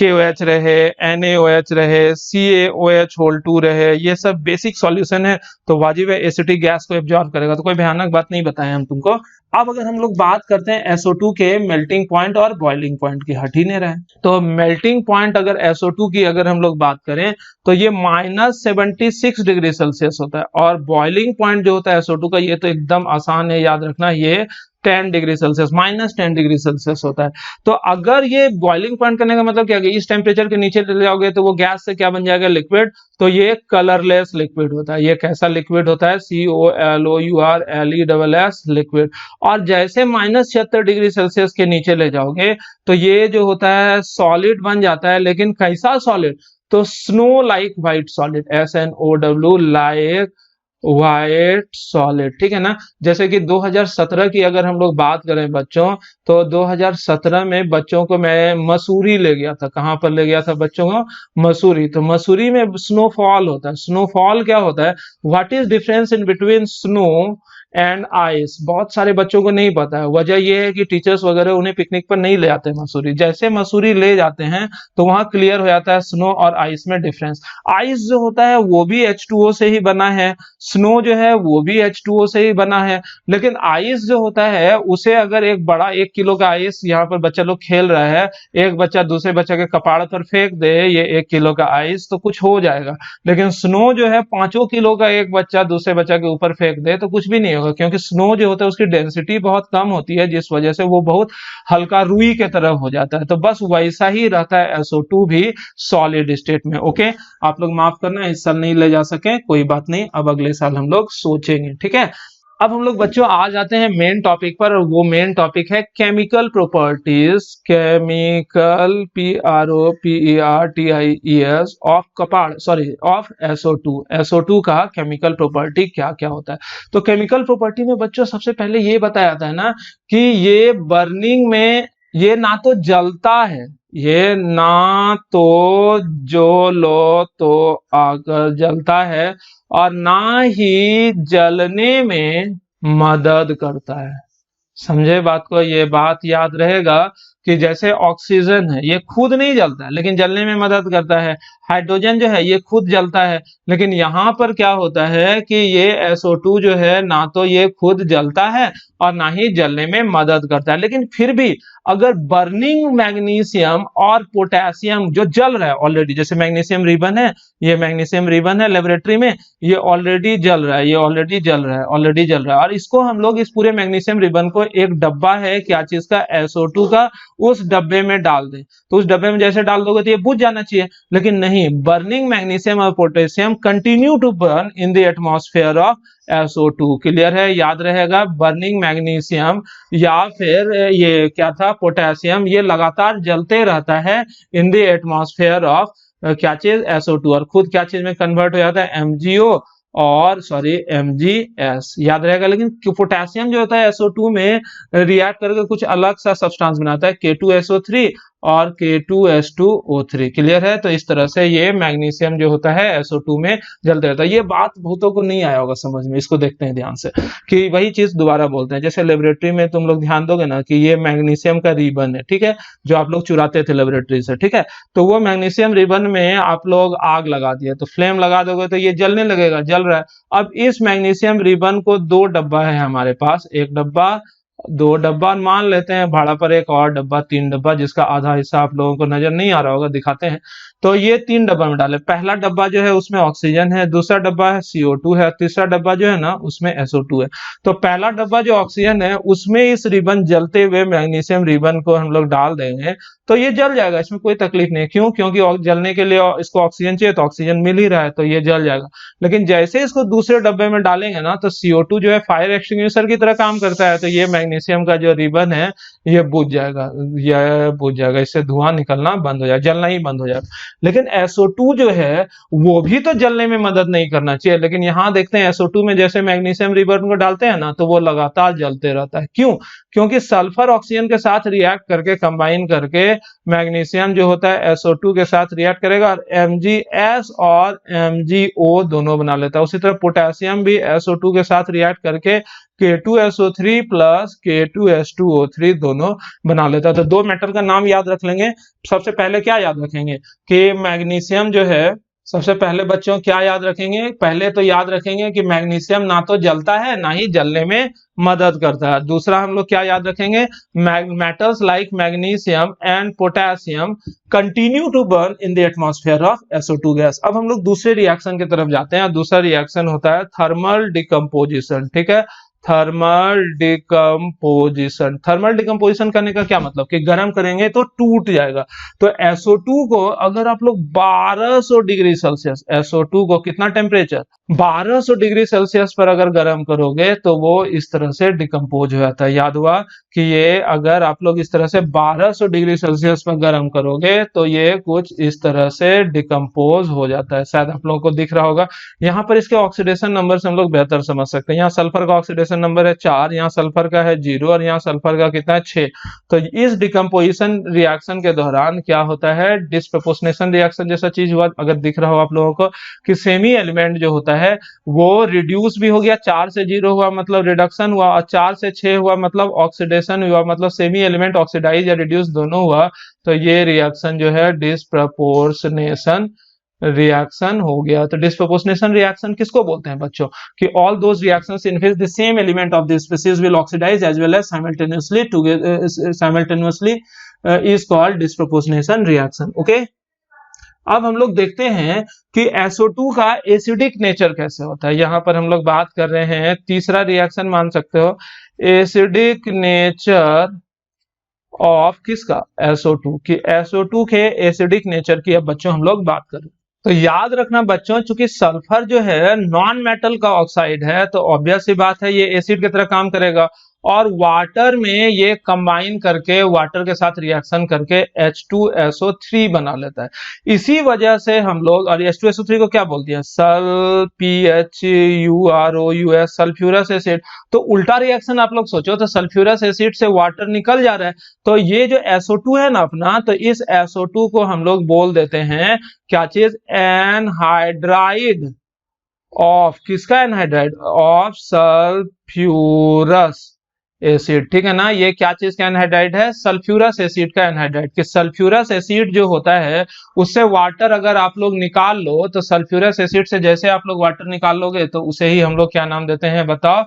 KOH रहे, NaOH रहे, CaOH2 रहे, ये सब बेसिक सॉल्यूशन है, तो वाजिब है एसिडिक गैस को एब्जॉर्ब करेगा। तो कोई भयानक बात नहीं बताए हम तुमको। अब अगर हम लोग बात करते हैं SO2 के मेल्टिंग पॉइंट और बॉइलिंग पॉइंट की, हट ही नहीं रहे, तो मेल्टिंग पॉइंट अगर SO2 की अगर हम लोग बात करें तो ये -76 डिग्री सेल्सियस होता है, और बॉइलिंग पॉइंट जो होता है SO2 का, ये तो एकदम आसान है याद रखना, ये 10 डिग्री सेल्सियस, -10 डिग्री सेल्सियस होता है। तो अगर ये बॉइलिंग पॉइंट करने का मतलब क्या है, इस टेम्परेचर के नीचे ले जाओगे तो वो गैस से क्या बन जाएगा, लिक्विड। तो ये कलरलेस लिक्विड होता है। ये कैसा लिक्विड होता है, COLOURLESS लिक्विड। और जैसे -76 डिग्री सेल्सियस के नीचे ले जाओगे तो ये जो होता है सॉलिड बन जाता है, लेकिन कैसा सॉलिड, तो snow like white solid, SNOW like white solid, ठीक है ना। जैसे कि 2017 की अगर हम लोग बात करें बच्चों, तो 2017 में बच्चों को मैं मसूरी ले गया था। कहां पर ले गया था बच्चों को, मसूरी। तो मसूरी में स्नोफॉल होता है। स्नोफॉल क्या होता है, what is difference in between snow and ice. बहुत सारे बच्चों को नहीं पता है, वजह यह है कि टीचर्स वगैरह उन्हें पिकनिक पर नहीं ले जाते मसूरी। जैसे मसूरी ले जाते हैं तो वहां क्लियर हो जाता है स्नो और आइस में डिफरेंस। आइस जो होता है वो भी H2O से ही बना है, स्नो जो है वो भी H2O से ही बना है। लेकिन आइस जो होता है उसे अगर एक बड़ा 1 किलो का आइस यहाँ पर बच्चा लोग खेल रहा है, एक बच्चा दूसरे बच्चे के कपाड़ पर फेंक दे ये 1 किलो का आइस तो कुछ हो जाएगा। लेकिन स्नो जो है 5 किलो का एक बच्चा दूसरे बच्चा के ऊपर फेंक दे तो कुछ भी नहीं होगा, क्योंकि स्नो जो होता है उसकी डेंसिटी बहुत कम होती है, जिस वजह से वो बहुत हल्का रुई के तरह हो जाता है। तो बस वैसा ही रहता है SO2 भी सॉलिड स्टेट में। ओके, आप लोग माफ करना इस साल नहीं ले जा सके, कोई बात नहीं, अब अगले साल हम लोग सोचेंगे, ठीक है। अब हम लोग बच्चों आ जाते हैं मेन टॉपिक पर, और वो मेन टॉपिक है chemical properties, chemical PROPERTIES of कपाड़, सॉरी ऑफ SO2। SO2 का केमिकल प्रॉपर्टी क्या क्या होता है। तो केमिकल प्रॉपर्टी में बच्चों सबसे पहले ये बताया जाता है ना कि ये बर्निंग में ये ना तो जलता है, ये ना तो जो लो तो आकर जलता है, और ना ही जलने में मदद करता है। समझे बात को, ये बात याद रहेगा कि जैसे ऑक्सीजन है ये खुद नहीं जलता है लेकिन जलने में मदद करता है, हाइड्रोजन जो है ये खुद जलता है, लेकिन यहाँ पर क्या होता है कि ये SO2 जो है ना तो ये खुद जलता है और ना ही जलने में मदद करता है। लेकिन फिर भी अगर बर्निंग मैग्नीशियम और पोटेशियम जो जल रहा है ऑलरेडी, जैसे मैग्नीशियम रिबन है, ये मैग्नीशियम रिबन है लेबोरेटरी में, ये ऑलरेडी जल रहा है, ये ऑलरेडी जल रहा है, ऑलरेडी जल रहा है, और इसको हम लोग इस पूरे मैग्नीशियम रिबन को एक डब्बा है क्या चीज का, SO2 का, उस डब्बे में डाल दें। तो उस डब्बे में जैसे डाल दोगे तो ये बुझ जाना चाहिए, लेकिन नहीं, बर्निंग मैग्नीशियम और potassium continue to burn in the atmosphere of SO2। Clear है, याद रहेगा, बर्निंग मैग्नीशियम या फिर ये क्या था पोटेशियम, ये लगातार जलते रहता है इन द एटमॉस्फेयर ऑफ क्या चीज, SO2, और खुद क्या चीज में कन्वर्ट हो जाता है, MgO और सॉरी MgS, याद रहेगा। लेकिन पोटेशियम जो होता है SO2 में रिएक्ट करके कुछ अलग सा सब्सटेंस बनाता है, K2SO3 और K2H2O3। क्लियर है, तो इस तरह से ये मैग्नीशियम जो होता है SO2 में जलते रहता है। ये बात बहुतों को नहीं आया होगा समझ में, इसको देखते हैं ध्यान से कि वही चीज दोबारा बोलते हैं। जैसे लेबोरेटरी में तुम लोग ध्यान दोगे ना कि ये मैग्नीशियम का रिबन है, ठीक है, जो आप लोग चुराते थे लेबोरेटरी से, ठीक है, तो वो मैग्नीशियम रिबन में आप लोग आग लगा दिए तो फ्लेम लगा दोगे तो ये जलने लगेगा, जल रहा है। अब इस मैग्नीशियम रिबन को 2 डब्बा है हमारे पास, एक डब्बा, 2 डब्बा मान लेते हैं भाड़ा पर, एक और डब्बा, 3 डब्बा, जिसका आधा हिस्सा आप लोगों को नजर नहीं आ रहा होगा, दिखाते हैं। तो ये 3 डब्बा में डाले, पहला डब्बा जो है उसमें ऑक्सीजन है, दूसरा डब्बा है CO2 है, तीसरा डब्बा जो है ना उसमें SO2 है। तो पहला डब्बा जो ऑक्सीजन है उसमें इस रिबन जलते हुए मैग्नीशियम रिबन को हम लोग डाल देंगे तो ये जल जाएगा, इसमें कोई तकलीफ नहीं है। क्यों? क्योंकि जलने के लिए इसको ऑक्सीजन चाहिए तो ऑक्सीजन मिल ही रहा है, तो ये जल जाएगा। लेकिन जैसे इसको दूसरे डब्बे में डालेंगे ना तो CO2 जो है फायर एक्सटिंग्विशर की तरह काम करता है, तो ये मैग्नीशियम का जो रिबन है ये बुझ जाएगा, ये बुझ जाएगा, इससे धुआं निकलना बंद हो जाएगा, जलना ही बंद हो जाएगा। लेकिन SO2 जो है वो भी तो जलने में मदद नहीं करना चाहिए, लेकिन यहाँ देखते हैं SO2 में जैसे मैग्नीशियम रिबन को डालते हैं ना तो वो लगातार जलते रहता है। क्यों? क्योंकि सल्फर ऑक्सीजन के साथ रिएक्ट करके, कंबाइन करके मैग्नीशियम जो होता है SO2 के साथ रिएक्ट करेगा और MgS और MgO दोनों बना लेता है। उसी तरह पोटेशियम भी SO2 के साथ रिएक्ट करके K2SO3 प्लस K2H2O3 दोनों बना लेता है। तो 2 मेटल का नाम याद रख लेंगे। सबसे पहले क्या याद रखेंगे कि मैग्नीशियम जो है, सबसे पहले बच्चों क्या याद रखेंगे, पहले तो याद रखेंगे कि मैग्नीशियम ना तो जलता है ना ही जलने में मदद करता है। दूसरा हम लोग क्या याद रखेंगे, metals like magnesium and potassium continue to burn in the atmosphere of SO2 gas. अब हम लोग दूसरे रिएक्शन की तरफ जाते हैं। दूसरा रिएक्शन होता है थर्मल डिकम्पोजिशन, ठीक है, थर्मल डिकम्पोजिशन। थर्मल डिकम्पोजिशन करने का क्या मतलब कि गर्म करेंगे तो टूट जाएगा। तो SO2 को अगर आप लोग 1200 डिग्री सेल्सियस, SO2 को कितना टेम्परेचर, 1200 डिग्री सेल्सियस पर अगर गर्म करोगे तो वो इस तरह से डिकम्पोज हो जाता है। याद हुआ कि ये अगर आप लोग इस तरह से 1200 डिग्री सेल्सियस पर गर्म करोगे तो ये कुछ इस तरह से डिकम्पोज हो जाता है। शायद आप लोगों को दिख रहा होगा। यहाँ पर इसके ऑक्सीडेशन नंबर से हम लोग बेहतर समझ सकते हैं। यहाँ सल्फर का ऑक्सीडेशन नंबर है 4, यहाँ सल्फर का है 0 और यहाँ सल्फर का कितना है 6। तो इस डिकम्पोजिशन रिएक्शन के दौरान क्या होता है, डिस्प्रपोर्शनेशन रिएक्शन जैसा चीज हुआ। अगर दिख रहा हो आप लोगों को कि सेमी एलिमेंट जो होता है वो रिड्यूस भी हो गया, 4 से 0 हुआ मतलब रिडक्शन हुआ, और 4 से 6 हुआ मतलब ऑक्सीडेशन हुआ, मतलब सेमी एलिमेंट ऑक्सीडाइज या रिड्यूस दोनों हुआ। तो ये रिएक्शन जो है डिस्प्रपोर्शनेशन रिएक्शन हो गया। तो डिस्प्रपोर्शनेशन रिएक्शन किसको बोलते हैं बच्चों? कि all those reactions in which the same element of the species will oxidise as well as simultaneously is called disproportionation reaction. Okay, अब हम लोग देखते हैं कि SO2 का एसिडिक नेचर कैसे होता है। यहां पर हम लोग बात कर रहे हैं तीसरा रिएक्शन मान सकते हो, एसिडिक नेचर ऑफ किसका? SO2 की। SO2 के एसिडिक नेचर की अब बच्चों हम लोग बात करें तो याद रखना बच्चों, चूंकि सल्फर जो है नॉन मेटल का ऑक्साइड है तो ऑब्वियस सी बात है ये एसिड की तरह काम करेगा, और वाटर में ये कंबाइन करके वाटर के साथ रिएक्शन करके H2SO3 बना लेता है। इसी वजह से हम लोग, और H2SO3 को क्या बोलते हैं? SlPHUROUS, sulphurous acid. तो उल्टा रिएक्शन आप लोग सोचो तो सल्फ्यूरस एसिड से वाटर निकल जा रहा है, तो ये जो SO2 है ना अपना, तो इस SO2 को हम लोग बोल देते हैं क्या चीज? एनहाइड्राइड ऑफ किसका? Anhydride of sulphurous acid. ठीक है ना, ये क्या चीज का एनहाइड्राइड है? सल्फ्यूरस एसिड का एनहाइड्राइड। कि सल्फ्यूरस एसिड जो होता है उससे वाटर अगर आप लोग निकाल लो तो सल्फ्यूरस एसिड से जैसे आप लोग वाटर निकाल लोगे तो उसे ही हम लोग क्या नाम देते हैं बताओ?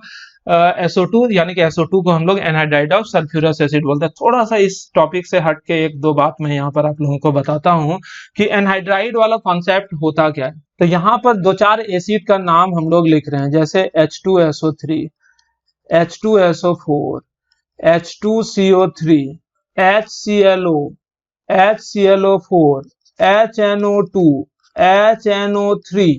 SO2, यानी कि SO2 को हम लोग एनहाइड्राइड ऑफ सल्फ्यूरस एसिड बोलते हैं। थोड़ा सा इस टॉपिक से हट के एक दो बात मैं यहाँ पर आप लोगों को बताता हूँ कि एनहाइड्राइड वाला कॉन्सेप्ट होता क्या है। तो यहाँ पर दो चार एसिड का नाम हम लोग लिख रहे हैं, जैसे H2SO3, H2SO4, H2CO3, HClO, HClO4, HNO2, HNO3,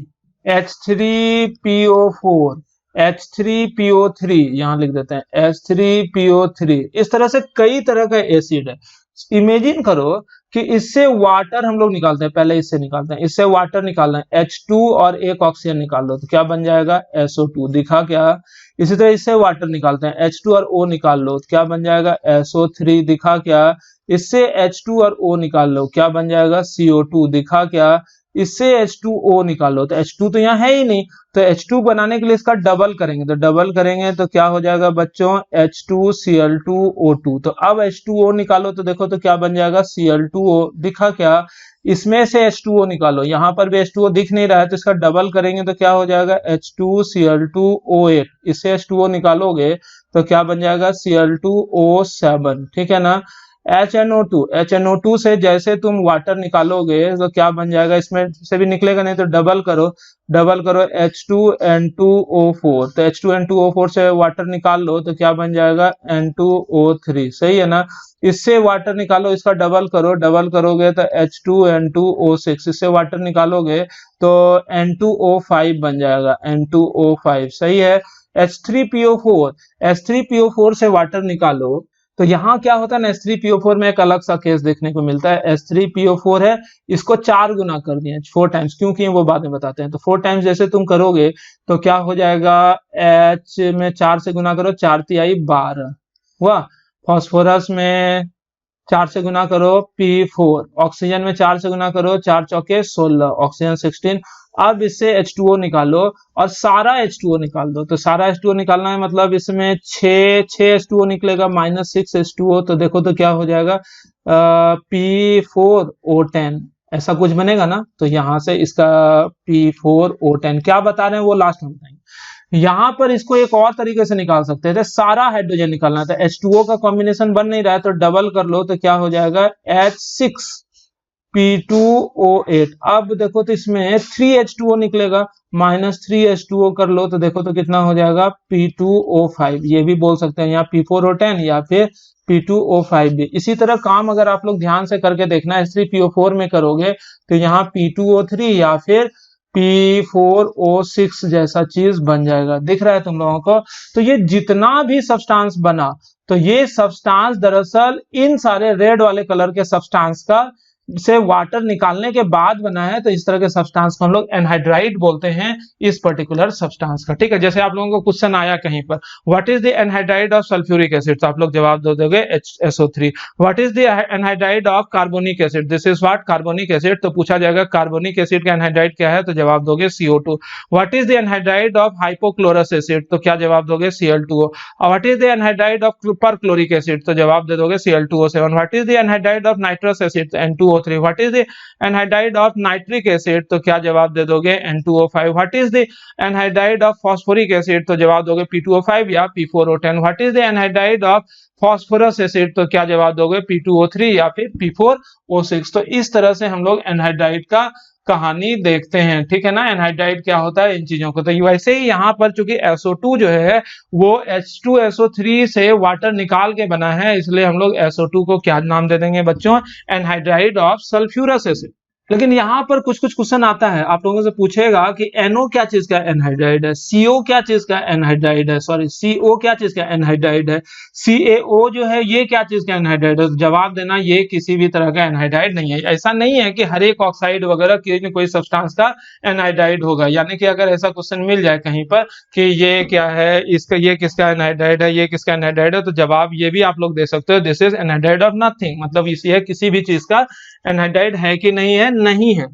H3PO4, H3PO3, यहां लिख देते हैं H3PO3। इस तरह से कई तरह का एसिड है। इमेजिन करो कि इससे वाटर हम लोग निकालते हैं, पहले इससे निकालते हैं, इससे वाटर निकालना है, H2 और एक ऑक्सीजन निकाल लो तो क्या बन जाएगा? SO2। दिखा क्या? इसी तरह इससे वाटर निकालते हैं, H2 और O निकाल लो तो क्या बन जाएगा? SO3। दिखा क्या? इससे H2 और O निकाल लो क्या बन जाएगा? CO2। दिखा क्या? इससे H2O निकाल लो तो H2 तो यहाँ है ही नहीं, तो H2 बनाने के लिए इसका डबल करेंगे, तो डबल करेंगे तो क्या हो जाएगा बच्चों? H2Cl2O2। तो अब H2O निकालो तो देखो तो क्या बन जाएगा? Cl2O। दिखा क्या? इसमें से H2O निकालो, यहाँ पर भी H2O दिख नहीं रहा है तो इसका डबल करेंगे तो क्या हो जाएगा? H2Cl2O8। इससे H2O निकालोगे तो क्या बन जाएगा? Cl2O7। ठीक है ना। HNO2 से जैसे तुम वाटर निकालोगे तो क्या बन जाएगा? इसमें से भी निकलेगा नहीं तो डबल करो H2N2O4। तो H2N2O4 से वाटर निकाल लो तो क्या बन जाएगा? N2O3। सही है ना। इससे वाटर निकालो, इसका डबल करोगे तो H2N2O6। इससे वाटर निकालोगे तो N2O5 बन जाएगा, N2O5। सही है। H3PO4 से वाटर निकालो तो यहाँ क्या होता है ना, H3PO4 में एक अलग सा केस देखने को मिलता है। H3PO4 है, इसको 4 गुना कर दिए, 4 टाइम्स। क्यों किए वो बाद में बताते हैं। तो 4 टाइम्स जैसे तुम करोगे तो क्या हो जाएगा? H में 4 से गुना करो, 4 तिहाई 12 हुआ। फॉस्फोरस में 4 से गुना करो, P4। ऑक्सीजन में 4 से गुना करो, 4 चौके 16, ऑक्सीजन 16। अब इससे H2O निकालो और सारा H2O निकाल दो। तो सारा H2O निकालना है मतलब इसमें 6 H2O निकलेगा, -6 H2O। तो देखो तो क्या हो जाएगा? P4O10 ऐसा कुछ बनेगा ना। तो यहां से इसका P4O10 क्या बता रहे हैं वो लास्ट में बताएंगे। यहां पर इसको एक और तरीके से निकाल सकते हैं, सारा हाइड्रोजन निकालना था, H2O का कॉम्बिनेशन बन नहीं रहा है तो डबल कर लो तो क्या हो जाएगा? H6P2O8। अब देखो तो इसमें 3H2O निकलेगा, -3H2O कर लो तो देखो तो कितना हो जाएगा? P2O5। ये भी बोल सकते हैं यहाँ P4O10 या फिर P2O5 भी। इसी तरह काम अगर आप लोग ध्यान से करके देखना, H3PO4 में करोगे तो यहाँ P2O3 या फिर P4O6 जैसा चीज बन जाएगा। दिख रहा है तुम लोगों को? तो ये जितना भी सब्सटेंस बना तो ये सब्सटेंस दरअसल इन सारे रेड वाले कलर के सब्सटेंस का से वाटर निकालने के बाद बना है, तो इस तरह के सब्सटेंस को हम लोग एनहाइड्राइड बोलते हैं इस पर्टिकुलर सब्सटेंस का। ठीक है, जैसे आप लोगों को क्वेश्चन आया कहीं पर, what is the anhydride of sulphuric acid, तो आप लोग जवाब दे दोगे SO3। What is the anhydride of carbonic acid, this is what carbonic acid, तो पूछा जाएगा कार्बोनिक एसिड का एनहाइड्राइड क्या है, तो जवाब दोगे CO2। What is the anhydride of hypochlorous acid, तो क्या जवाब दोगे Cl2O। What is the anhydride of perchloric acid, तो जवाब दे दोगे Cl2O7। What is the anhydride of nitrous acid, N2O3। What is the anhydride of nitric acid, तो क्या जवाब दे दोगे N2O5। What is the anhydride of phosphoric acid, तो जवाब दोगे P2O5 या P4O10। What is the anhydride of phosphorus acid, तो क्या जवाब दोगे P2O3 या फिर P4O6। तो इस तरह से हम लोग एनहाइड्राइड का कहानी देखते हैं। ठीक है ना, एनहाइड्राइड क्या होता है इन चीजों को। तो वैसे ही यहाँ पर चूंकि SO2 जो है वो H2SO3 से वाटर निकाल के बना है, इसलिए हम लोग SO2 को क्या नाम दे देंगे बच्चों, एनहाइड्राइड ऑफ सल्फ्यूरस एसिड। लेकिन यहाँ पर कुछ कुछ क्वेश्चन आता है, आप लोगों से पूछेगा कि NO क्या चीज का एनहाइड्राइड है, CO क्या चीज का एनहाइड्राइड है, सॉरी CO क्या चीज का एनहाइड्राइड है, CaO जो है ये क्या चीज का एनहाइड्राइड है, तो जवाब देना ये किसी भी तरह का एनहाइड्राइड नहीं है। ऐसा नहीं है कि हर एक ऑक्साइड वगैरह कोई सब्सटेंस का एनहाइड्राइड होगा, यानी कि अगर ऐसा क्वेश्चन मिल जाए कहीं पर कि ये क्या है, इसका ये किसका एनहाइड्राइड है, ये किसका एनहाइड्राइड है, तो जवाब ये भी आप लोग दे सकते हो, this is anhydride of nothing, मतलब ये किसी भी चीज का एनहाइड्राइड है कि नहीं है, नहीं है।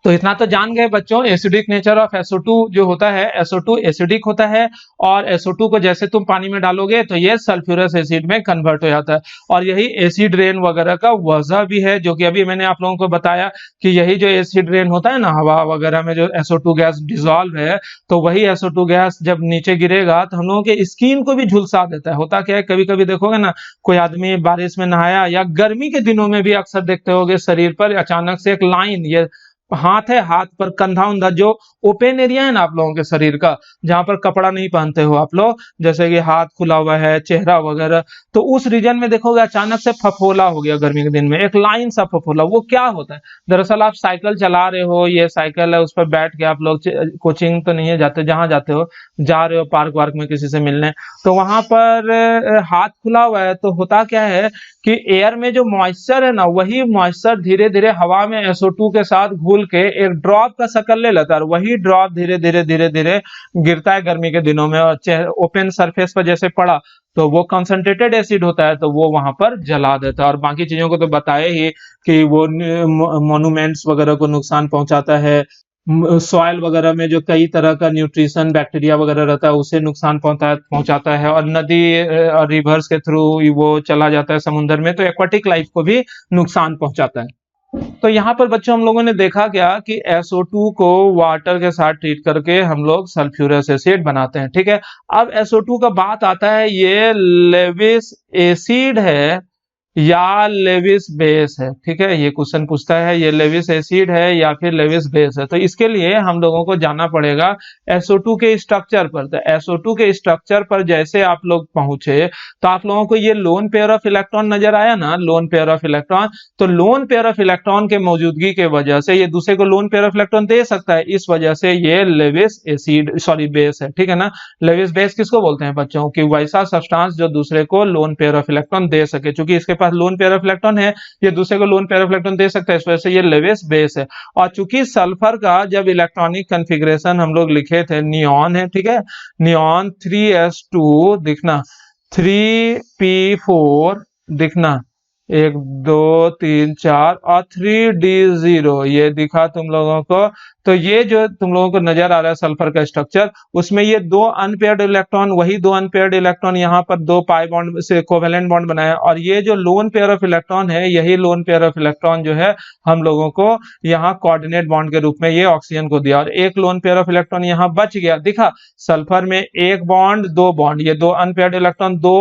तो इतना तो जान गए बच्चों एसिडिक नेचर ऑफ SO2 जो होता है, SO2 एसिडिक होता है और SO2 को जैसे तुम पानी में डालोगे तो ये सल्फ्यूरस एसिड में कन्वर्ट हो जाता है, और यही एसिड रेन वगैरह का वजह भी है, जो कि अभी मैंने आप लोगों को बताया कि यही जो एसिड रेन होता है ना, हवा वगैरह में जो SO2 गैस डिजोल्व है, तो वही SO2 गैस जब नीचे गिरेगा तो हम लोगों के स्किन को भी झुलसा देता है। होता क्या है, कभी कभी देखोगे ना कोई आदमी बारिश में नहाया, या गर्मी के दिनों में भी अक्सर देखते होगे शरीर पर अचानक से एक लाइन, ये हाथ है, हाथ पर कंधा उंधा जो ओपन एरिया है ना आप लोगों के शरीर का, जहां पर कपड़ा नहीं पहनते हो आप लोग, जैसे कि हाथ खुला हुआ है, चेहरा वगैरह, तो उस रीजन में देखोगे अचानक से फफोला हो गया गर्मी के दिन में, एक लाइन सा फफोला, वो क्या होता है, दरअसल आप साइकिल चला रहे हो, ये साइकिल है, उस पर बैठ के आप लोग कोचिंग तो नहीं है जाते, जहां जाते हो जा रहे हो पार्क वार्क में किसी से मिलने, तो वहां पर हाथ खुला हुआ है, तो होता क्या है कि एयर में जो मॉइस्चर है ना, वही मॉइस्चर धीरे धीरे हवा में SO2 के साथ घुल के एक ड्रॉप का शक्ल ले लेता है, और वही ड्रॉप धीरे धीरे धीरे धीरे गिरता है गर्मी के दिनों में, और ओपन सरफेस पर जैसे पड़ा तो वो कंसंट्रेटेड एसिड होता है, तो वो वहां पर जला देता है। और बाकी चीजों को तो बताया ही कि वो मॉन्यूमेंट्स वगैरह को नुकसान पहुंचाता है, सॉइल वगैरह में जो कई तरह का न्यूट्रिशन बैक्टीरिया वगैरह रहता है उसे नुकसान पहुंचाता है, और नदी और रिवर्स के थ्रू वो चला जाता है समुद्र में, तो एक्वाटिक लाइफ को भी नुकसान पहुंचाता है। तो यहाँ पर बच्चों हम लोगों ने देखा क्या कि SO2 को वाटर के साथ ट्रीट करके हम लोग सल्फ्यूरस एसिड बनाते हैं। ठीक है, अब SO2 का बात आता है, ये लेविस एसिड है या लेविस बेस है। ठीक है, ये क्वेश्चन पूछता है ये लेविस एसिड है या फिर लेविस बेस है, तो इसके लिए हम लोगों को जाना पड़ेगा SO2 के स्ट्रक्चर पर। तो SO2 के स्ट्रक्चर पर जैसे आप लोग पहुंचे तो आप लोगों को ये लोन पेयर ऑफ इलेक्ट्रॉन नजर आया ना, लोन पेयर ऑफ इलेक्ट्रॉन, तो लोन पेयर ऑफ इलेक्ट्रॉन के मौजूदगी के वजह से ये दूसरे को लोन पेयर ऑफ इलेक्ट्रॉन दे सकता है, इस वजह से ये लेविस एसिड सॉरी बेस है। ठीक है ना, लेविस बेस किसको बोलते हैं बच्चों, कि वैसा सब्सटेंस जो दूसरे को लोन पेयर ऑफ इलेक्ट्रॉन दे सके, क्योंकि इसके पास लोन पेयर ऑफ इलेक्ट्रॉन है, ये दूसरे को लोन पेयर ऑफ इलेक्ट्रॉन दे सकता है, इस वजह से ये लेविस बेस है। और चूंकि सल्फर का जब इलेक्ट्रॉनिक कॉन्फ़िगरेशन हम लोग लिखे थे, नियॉन है, ठीक है, नियॉन 3s2 दिखना, 3p4 दिखना, 1 2 3 4 और 3d0 ये दिखा तुम लोगों को। तो ये जो तुम लोगों को नजर आ रहा है सल्फर का स्ट्रक्चर, उसमें ये 2 अनपेयर्ड इलेक्ट्रॉन, वही 2 अनपेयर्ड इलेक्ट्रॉन यहाँ पर 2 पाई बॉन्ड से कोवेलेंट बॉन्ड बनाया, और ये जो लोन पेयर ऑफ इलेक्ट्रॉन है, यही लोन पेयर ऑफ इलेक्ट्रॉन जो है हम लोगों को यहाँ कोऑर्डिनेट बॉन्ड के रूप में ये ऑक्सीजन को दिया, और एक लोन पेयर ऑफ इलेक्ट्रॉन यहाँ बच गया, दिखा सल्फर में 1 बॉन्ड 2 बॉन्ड, ये 2 अनपेयर्ड इलेक्ट्रॉन 2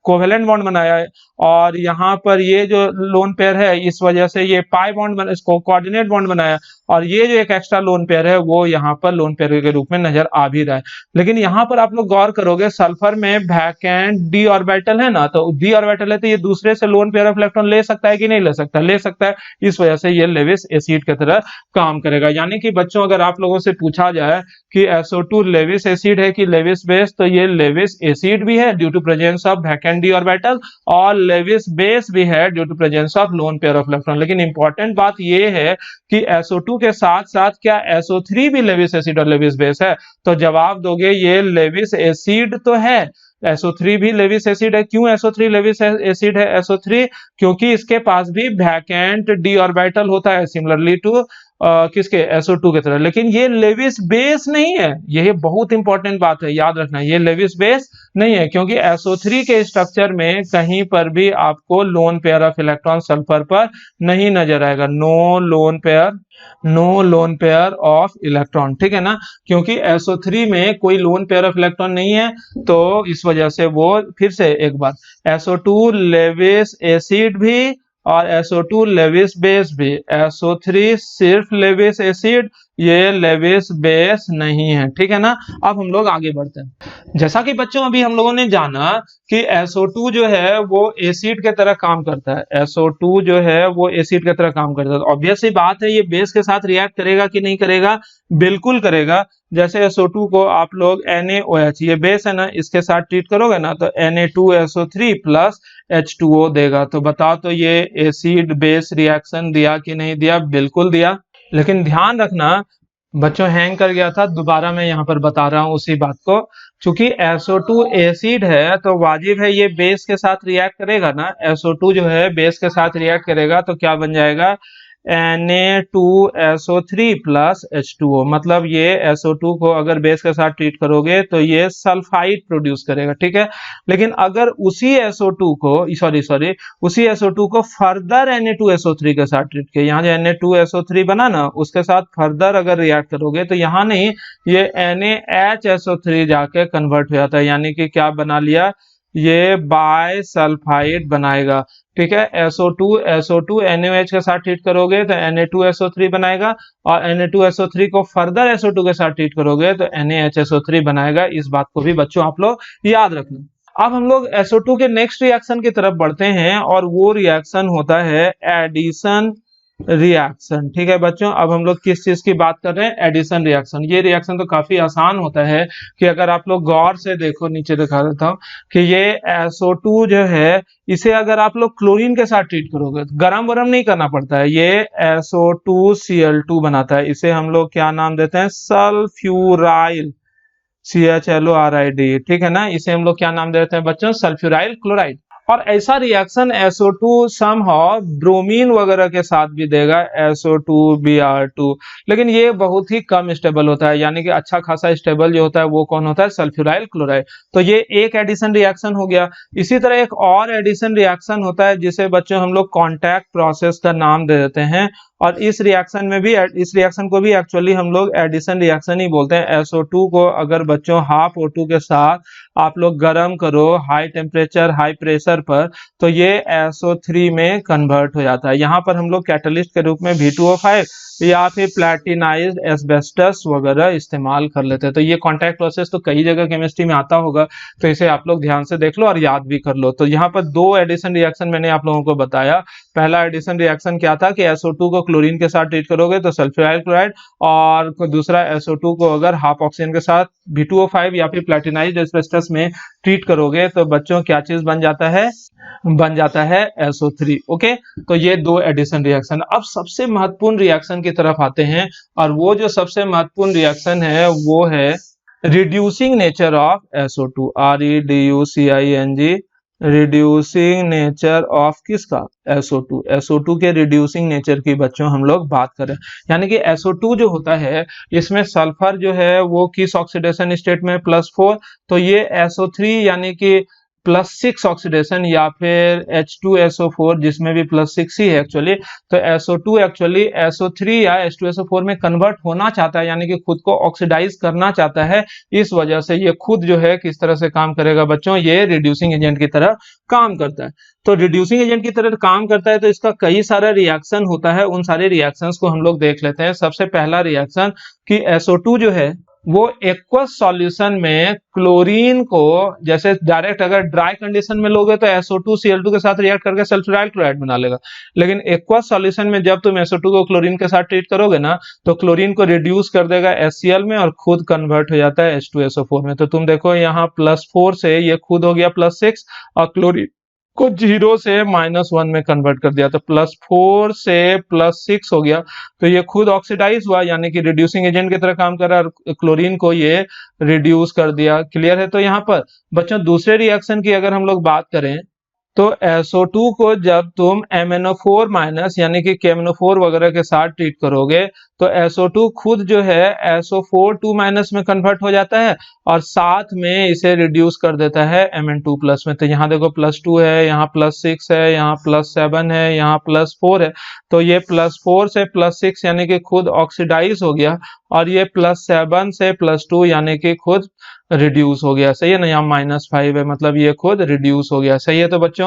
कोवेलेंट बॉन्ड बनाया है, और यहाँ पर ये जो लोन पेयर है इस वजह से ये पाई बॉन्ड इसको कोऑर्डिनेट बॉन्ड बनाया, और ये जो एक एक्स्ट्रा लोन पेयर है वो यहाँ पर लोन पेयर के रूप में नजर आ भी रहा है। लेकिन यहाँ पर आप लोग गौर करोगे सल्फर में वैकेंट डी ऑर्बिटल है ना, तो डी ऑर्बिटल है तो ये दूसरे से लोन पेयर ऑफ इलेक्ट्रॉन ले सकता है कि नहीं ले सकता, ले सकता है। इस वजह से ये लेविस एसिड की तरह काम करेगा। यानी कि बच्चों अगर आप लोगों से पूछा जाए कि SO2 लेविस एसिड है कि लेविस बेस, तो ये लेविस एसिड भी है due to presence of vacant d orbital, और लेविस बेस भी है due to presence of lone pair of electron. लेकिन इंपॉर्टेंट बात ये है कि SO2 के साथ साथ क्या SO3 भी लेविस एसिड और लेविस बेस है? तो जवाब दोगे ये लेविस एसिड तो है, SO3 भी लेविस एसिड है। क्यों SO3 लेविस एसिड है? SO3 क्योंकि इसके पास भी वैकेंट डी ऑर्बिटल होता है सिमिलरली टू किसके SO2 की तरह। लेकिन ये लेविस बेस नहीं है, ये बहुत इंपॉर्टेंट बात है, याद रखना, ये लेविस बेस नहीं है क्योंकि SO3 के स्ट्रक्चर में कहीं पर भी आपको lone pair of electron sulphur पर नहीं नजर आएगा। No lone pair of electron, ठीक है ना, क्योंकि SO3 में कोई लोन पेयर ऑफ इलेक्ट्रॉन नहीं है। तो इस वजह से वो फिर से एक बार SO2 लेविस एसिड भी और SO2 लेविस बेस भी, SO3 सिर्फ लेविस एसिड, ये लेविस बेस नहीं है, ठीक है ना। अब हम लोग आगे बढ़ते हैं। जैसा कि बच्चों अभी हम लोगों ने जाना कि SO2 जो है वो एसिड के तरह काम करता है, SO2 जो है वो एसिड के तरह काम करता है। ऑब्वियस सी बात है ये बेस के साथ रिएक्ट करेगा कि नहीं करेगा? बिल्कुल करेगा। जैसे SO2 को आप लोग NaOH, ये बेस है ना, इसके साथ ट्रीट करोगे ना तो Na2SO3 प्लस H2O देगा। तो बताओ तो ये एसिड बेस रिएक्शन दिया कि नहीं दिया? बिल्कुल दिया। लेकिन ध्यान रखना बच्चों, हैंग कर गया था, दोबारा मैं यहाँ पर बता रहा हूँ उसी बात को। चूंकि SO2 एसिड है तो वाजिब है ये बेस के साथ रिएक्ट करेगा ना, SO2 जो है बेस के साथ रिएक्ट करेगा तो क्या बन जाएगा? Na2SO3 plus H2O। मतलब ये SO2 को अगर बेस के साथ ट्रीट करोगे तो ये सल्फाइड प्रोड्यूस करेगा, ठीक है। लेकिन अगर उसी SO2 को फर्दर Na2SO3 के साथ ट्रीट किया, यहाँ जो Na2SO3 बना ना उसके साथ फर्दर अगर रिएक्ट करोगे तो यहाँ नहीं, ये NaHSO3 जाके कन्वर्ट हो जाता है। यानी कि क्या बना लिया? ये बाय सल्फाइड बनाएगा, ठीक है। SO2 NaOH के साथ ट्रीट करोगे तो Na2SO3 बनाएगा, और Na2SO3 को फर्दर SO2 के साथ ट्रीट करोगे तो NaHSO3 बनाएगा। इस बात को भी बच्चों आप लोग याद रखना। अब हम लोग SO2 के नेक्स्ट रिएक्शन की तरफ बढ़ते हैं और वो रिएक्शन होता है एडिशन रिएक्शन, ठीक है बच्चों। अब हम लोग किस चीज की बात कर रहे हैं? Addition reaction. ये रिएक्शन तो काफी आसान होता है कि अगर आप लोग गौर से देखो, नीचे दिखा देता हूं कि ये SO2 जो है इसे अगर आप लोग क्लोरीन के साथ ट्रीट करोगे तो गरम वरम नहीं करना पड़ता है, ये SO2Cl2 बनाता है। इसे हम लोग क्या नाम देते हैं? सल्फ्यूराइल, CHLORID, ठीक है ना। इसे हम लोग क्या नाम देते हैं बच्चों? Sulphuryl chloride. और ऐसा रिएक्शन SO2 समहाउ ब्रोमीन वगैरह के साथ भी देगा, SO2Br2। लेकिन ये बहुत ही कम स्टेबल होता है, यानी कि अच्छा खासा स्टेबल जो होता है वो कौन होता है? Sulphuryl chloride. तो ये एक एडिशन रिएक्शन हो गया। इसी तरह एक और एडिशन रिएक्शन होता है जिसे बच्चों हम लोग कॉन्टैक्ट प्रोसेस का नाम दे देते हैं, और इस रिएक्शन में भी, इस रिएक्शन को भी एक्चुअली हम लोग एडिशन रिएक्शन ही बोलते हैं। SO2 को अगर बच्चों हाफ O2 के साथ आप लोग गर्म करो हाई टेम्परेचर हाई प्रेशर पर, तो ये SO3 में कन्वर्ट हो जाता है। यहाँ पर हम लोग कैटलिस्ट के रूप में V2O5 या फिर प्लैटिनाइज्ड एस्बेस्टस वगैरह इस्तेमाल कर लेते हैं। तो ये कॉन्टैक्ट प्रोसेस तो कई जगह केमिस्ट्री में आता होगा, तो इसे आप लोग ध्यान से देख लो और याद भी कर लो। तो यहाँ पर दो एडिशन रिएक्शन मैंने आप लोगों को बताया। पहला एडिशन रिएक्शन क्या था कि SO2 को क्लोरीन के साथ ट्रीट करोगे तो सल्फ्यूराइल क्लोराइड, और दूसरा SO2 को अगर हाफ ऑक्सीजन के साथ V2O5 या फिर प्लैटिनाइज्ड एस्बेस्टस में ट्रीट करोगे तो बच्चों क्या चीज बन जाता है? बन जाता है SO3। ओके, तो ये दो एडिशन रिएक्शन। अब सबसे महत्वपूर्ण रिएक्शन की तरफ आते हैं, और वो जो सबसे महत्वपूर्ण रिएक्शन है वो है reducing nature of SO2, REDUCING, reducing nature of किसका? SO2। SO2 के रिड्यूसिंग नेचर की बच्चों हम लोग बात करें, यानी कि SO2 जो होता है इसमें सल्फर जो है वो किस ऑक्सीडेशन स्टेट में? +4। तो ये SO3 यानी कि +6 ऑक्सीडेशन या फिर H2SO4 जिसमें भी +6 ही है एक्चुअली, तो SO2 एक्चुअली SO3 या H2SO4 में कन्वर्ट होना चाहता है, यानी कि खुद को ऑक्सीडाइज करना चाहता है। इस वजह से ये खुद जो है किस तरह से काम करेगा बच्चों, ये रिड्यूसिंग एजेंट की तरह काम करता है। तो रिड्यूसिंग एजेंट की तरह काम करता है तो इसका कई सारा रिएक्शन होता है, उन सारे रिएक्शंस को हम लोग देख लेते हैं। सबसे पहला रिएक्शन कि SO2 जो है वो एक्वस सॉल्यूशन में क्लोरीन को, जैसे डायरेक्ट अगर ड्राई कंडीशन में लोगे तो SO2 Cl2 के साथ रिएक्ट करके सल्फ्यूराइल क्लोराइड बना लेगा, लेकिन एक्वस सॉल्यूशन में जब तुम SO2 को क्लोरीन के साथ ट्रीट करोगे ना, तो क्लोरीन को रिड्यूस कर देगा HCl में और खुद कन्वर्ट हो जाता है H2SO4 में। तो तुम देखो यहाँ +4 से ये खुद हो गया +6 और क्लोरीन को 0 से -1 में कन्वर्ट कर दिया, तो +4 से +6 हो गया। तो ये खुद ऑक्सीडाइज हुआ, यानी कि रिड्यूसिंग एजेंट की तरह काम कर रहा है और क्लोरीन को ये रिड्यूस कर दिया। क्लियर है? तो यहाँ पर बच्चों दूसरे रिएक्शन की अगर हम लोग बात करें तो SO2 को जब तुम MnO4- यानी कि KMnO4 वगैरह के साथ ट्रीट करोगे तो SO2 खुद जो है SO4 2- में कन्वर्ट हो जाता है और साथ में इसे रिड्यूस कर देता है Mn2+ में। तो यहाँ देखो +2 है, यहाँ +6 है, यहाँ +7 है, यहाँ +4 है। तो ये +4 से +6 यानी कि खुद ऑक्सीडाइज हो गया और ये +7 से +2 यानी कि खुद रिड्यूस हो गया। सही है ना? यहाँ -5 है, मतलब ये खुद रिड्यूस हो गया। सही है? तो बच्चों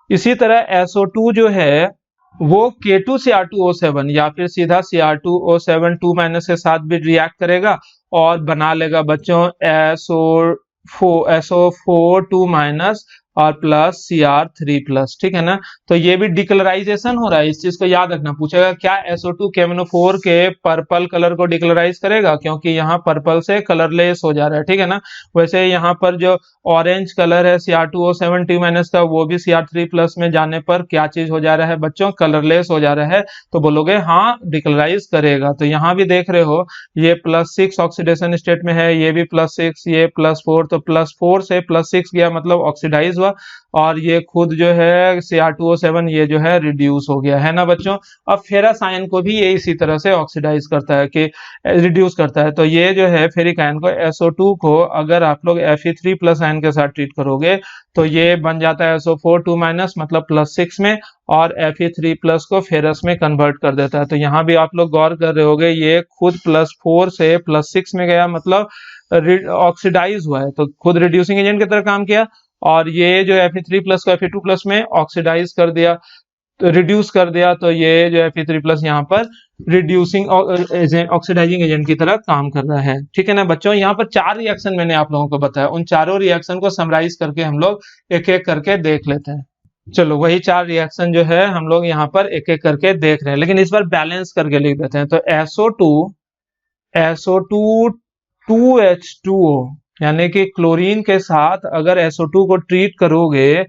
इसी तरह SO2 जो है वो K2Cr2O7 या फिर सीधा Cr2O7 2- के साथ भी रिएक्ट करेगा और बना लेगा बच्चों SO4 2- और +Cr3+। ठीक है ना? तो ये भी डिकलराइजेशन हो रहा है, इस चीज को याद रखना। पूछेगा क्या SO2 KMnO4 के पर्पल कलर को डिकलराइज करेगा, क्योंकि यहाँ पर्पल से कलरलेस हो जा रहा है। ठीक है ना? वैसे यहाँ पर जो ऑरेंज कलर है Cr2O7 2- का, वो भी Cr3+ में जाने पर क्या चीज हो जा रहा है बच्चों? कलरलेस हो जा रहा है। तो बोलोगे हाँ डिकलराइज करेगा। तो यहाँ भी देख रहे हो ये +6 ऑक्सीडेशन स्टेट में है, ये भी +6, ये +4, तो +4 से +6 गया मतलब ऑक्सीडाइज हुआ और ये खुद जो है Cr2O7 ये जो है रिड्यूस हो गया है ना बच्चों। अब फेरस आयन को भी ये इसी तरह से ऑक्सीडाइज करता है कि रिड्यूस करता है। तो ये जो है फेरिक आयन को SO2 को अगर आप लोग Fe3+ आयन के साथ ट्रीट करोगे तो ये बन जाता है SO4 2- मतलब +6 में और Fe3+ को फेरस में कन्वर्ट कर देता है। तो यहाँ भी आप लोग गौर कर रहे होगे ये खुद +4 से +6 में गया, मतलब ऑक्सीडाइज हुआ है, तो खुद रिड्यूसिंग एजेंट की तरह काम किया और ये जो Fe3+ को Fe2+ में ऑक्सीडाइज कर दिया, तो रिड्यूस कर दिया। तो ये जो Fe3+ यहाँ पर रिड्यूसिंग ऑक्सीडाइजिंग एजेंट की तरह काम कर रहा है। ठीक है ना बच्चों? यहाँ पर 4 रिएक्शन मैंने आप लोगों को बताया, उन चारों रिएक्शन को समराइज करके हम लोग एक एक करके देख लेते हैं। चलो वही 4 रिएक्शन जो है हम लोग यहाँ पर एक एक करके देख रहे हैं, लेकिन इस बार बैलेंस करके लिख देते हैं। तो SO2 2H2O यानी कि क्लोरीन के साथ अगर SO2 को ट्रीट करोगे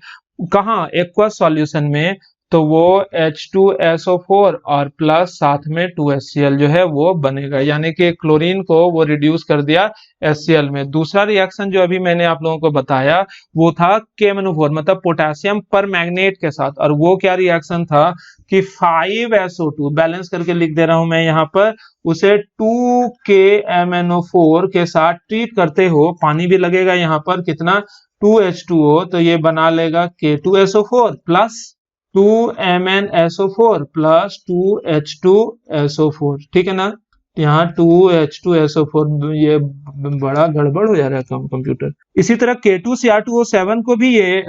कहाँ? एक्वस सॉल्यूशन में, तो वो H2SO4 और प्लस साथ में 2HCl जो है वो बनेगा, यानी कि क्लोरीन को वो रिड्यूस कर दिया HCl में। दूसरा रिएक्शन जो अभी मैंने आप लोगों को बताया वो था KMnO4 मतलब पोटेशियम पर मैग्नेट के साथ, और वो क्या रिएक्शन था कि 5SO2 बैलेंस करके लिख दे रहा हूं मैं यहाँ पर, उसे 2KMnO4 के साथ ट्रीट करते हो, पानी भी लगेगा यहाँ पर, कितना? 2H2O, तो ये बना लेगा K2SO4 plus 2MnSO4 plus 2H2SO4। ठीक है ना? यहाँ 2H2SO4 ये बड़ा गड़बड़ हो जा रहा है कंप्यूटर। इसी तरह K2Cr2O7 को भी ये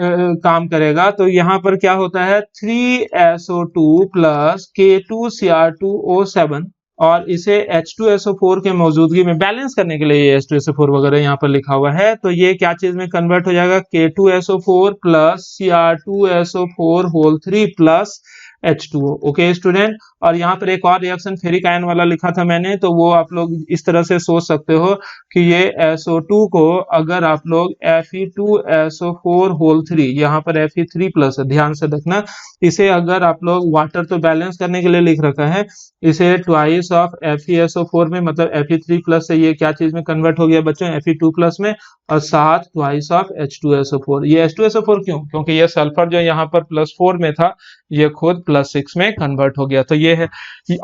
काम करेगा, तो यहाँ पर क्या होता है 3SO2 प्लस K2Cr2O7 और इसे H2SO4 के मौजूदगी में बैलेंस करने के लिए ये H2SO4 वगैरह यहाँ पर लिखा हुआ है, तो ये क्या चीज में कन्वर्ट हो जाएगा? K2SO4 plus Cr2SO4 whole 3 plus H2O। Okay student, और यहाँ पर एक और रिएक्शन फेरिक आयन वाला लिखा था मैंने, तो वो आप लोग इस तरह से सोच सकते हो कि ये SO2 को अगर आप लोग Fe2SO4 होल 3, यहाँ पर Fe3+ है, ध्यान से देखना, इसे अगर आप लोग वाटर तो बैलेंस करने के लिए लिख रखा है, इसे ट्वाइस ऑफ FeSO4 में मतलब Fe3+ से ये क्या चीज में कन्वर्ट हो गया बच्चों? Fe2+ में, और साथ ट्वाइस ऑफ H2SO4। ये H2SO4 क्यों? क्योंकि ये सल्फर जो यहाँ पर +4 में था ये खुद +6 में कन्वर्ट हो गया। तो ये है,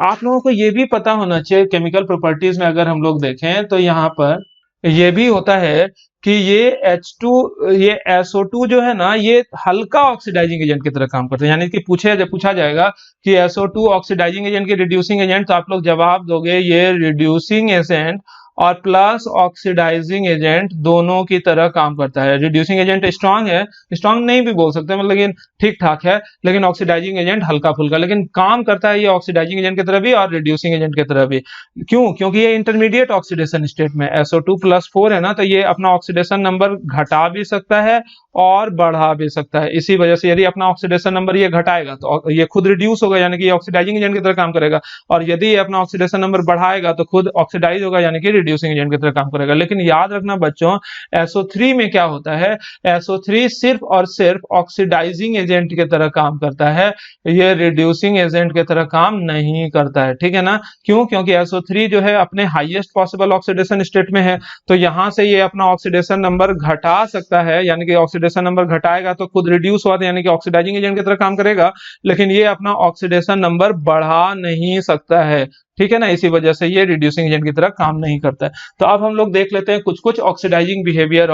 आप लोगों को ये भी पता होना चाहिए केमिकल प्रॉपर्टीज में अगर हम लोग देखें तो यहाँ पर ये भी होता है कि ये H2 ये SO2 जो है ना, ये हल्का ऑक्सीडाइजिंग एजेंट की तरह काम करते हैं। यानी कि पूछा जाएगा कि SO2 ऑक्सीडाइजिंग एजेंट की रिड्यूसिंग एजेंट, तो आप लोग जवाब दोगे ये रिड्यूसिंग एजेंट और प्लस ऑक्सीडाइजिंग एजेंट दोनों की तरह काम करता है। रिड्यूसिंग एजेंट स्ट्रांग है, स्ट्रांग नहीं भी बोल सकते मतलब, लेकिन ठीक ठाक है, लेकिन ऑक्सीडाइजिंग एजेंट हल्का फुल्का, लेकिन काम करता है ये ऑक्सीडाइजिंग एजेंट की तरह भी और रिड्यूसिंग एजेंट की तरह भी। क्यों? क्योंकि ये इंटरमीडिएट ऑक्सीडेशन स्टेट में SO2+4 है ना, तो ये अपना ऑक्सीडेशन नंबर घटा भी सकता है और बढ़ा भी सकता है। इसी वजह से यदि अपना ऑक्सीडेशन नंबर ये घटाएगा तो ये खुद रिड्यूस होगा, यानी कि ये ऑक्सीडाइजिंग एजेंट की तरह काम करेगा, और यदि ये अपना ऑक्सीडेशन नंबर बढ़ाएगा तो खुद ऑक्सीडाइज होगा, यानी कि रिड्यूसिंग एजेंट की तरह काम करेगा। लेकिन याद रखना बच्चों, SO3 में क्या होता है, SO3 सिर्फ और सिर्फ ऑक्सीडाइजिंग एजेंट की तरह काम करता है, ये रिड्यूसिंग एजेंट की तरह काम नहीं करता है, ठीक है ना। क्यों? क्योंकि SO3 जो है अपने हाईएस्ट पॉसिबल ऑक्सीडेशन स्टेट में है, तो यहां से ये अपना ऑक्सीडेशन नंबर घटा सकता है, यानी कि ऑक्सीडेशन नंबर घटाएगा तो खुद रिड्यूस हुआ, यानी कि ऑक्सीडाइजिंग एजेंट की तरह काम करेगा, लेकिन ये अपना ऑक्सीडेशन नंबर बढ़ा नहीं सकता है, ठीक है ना। इसी वजह से ये रिड्यूसिंग एजेंट की तरह काम नहीं करता है। तो अब हम लोग देख लेते हैं कुछ ऑक्सीडाइजिंग बिहेवियर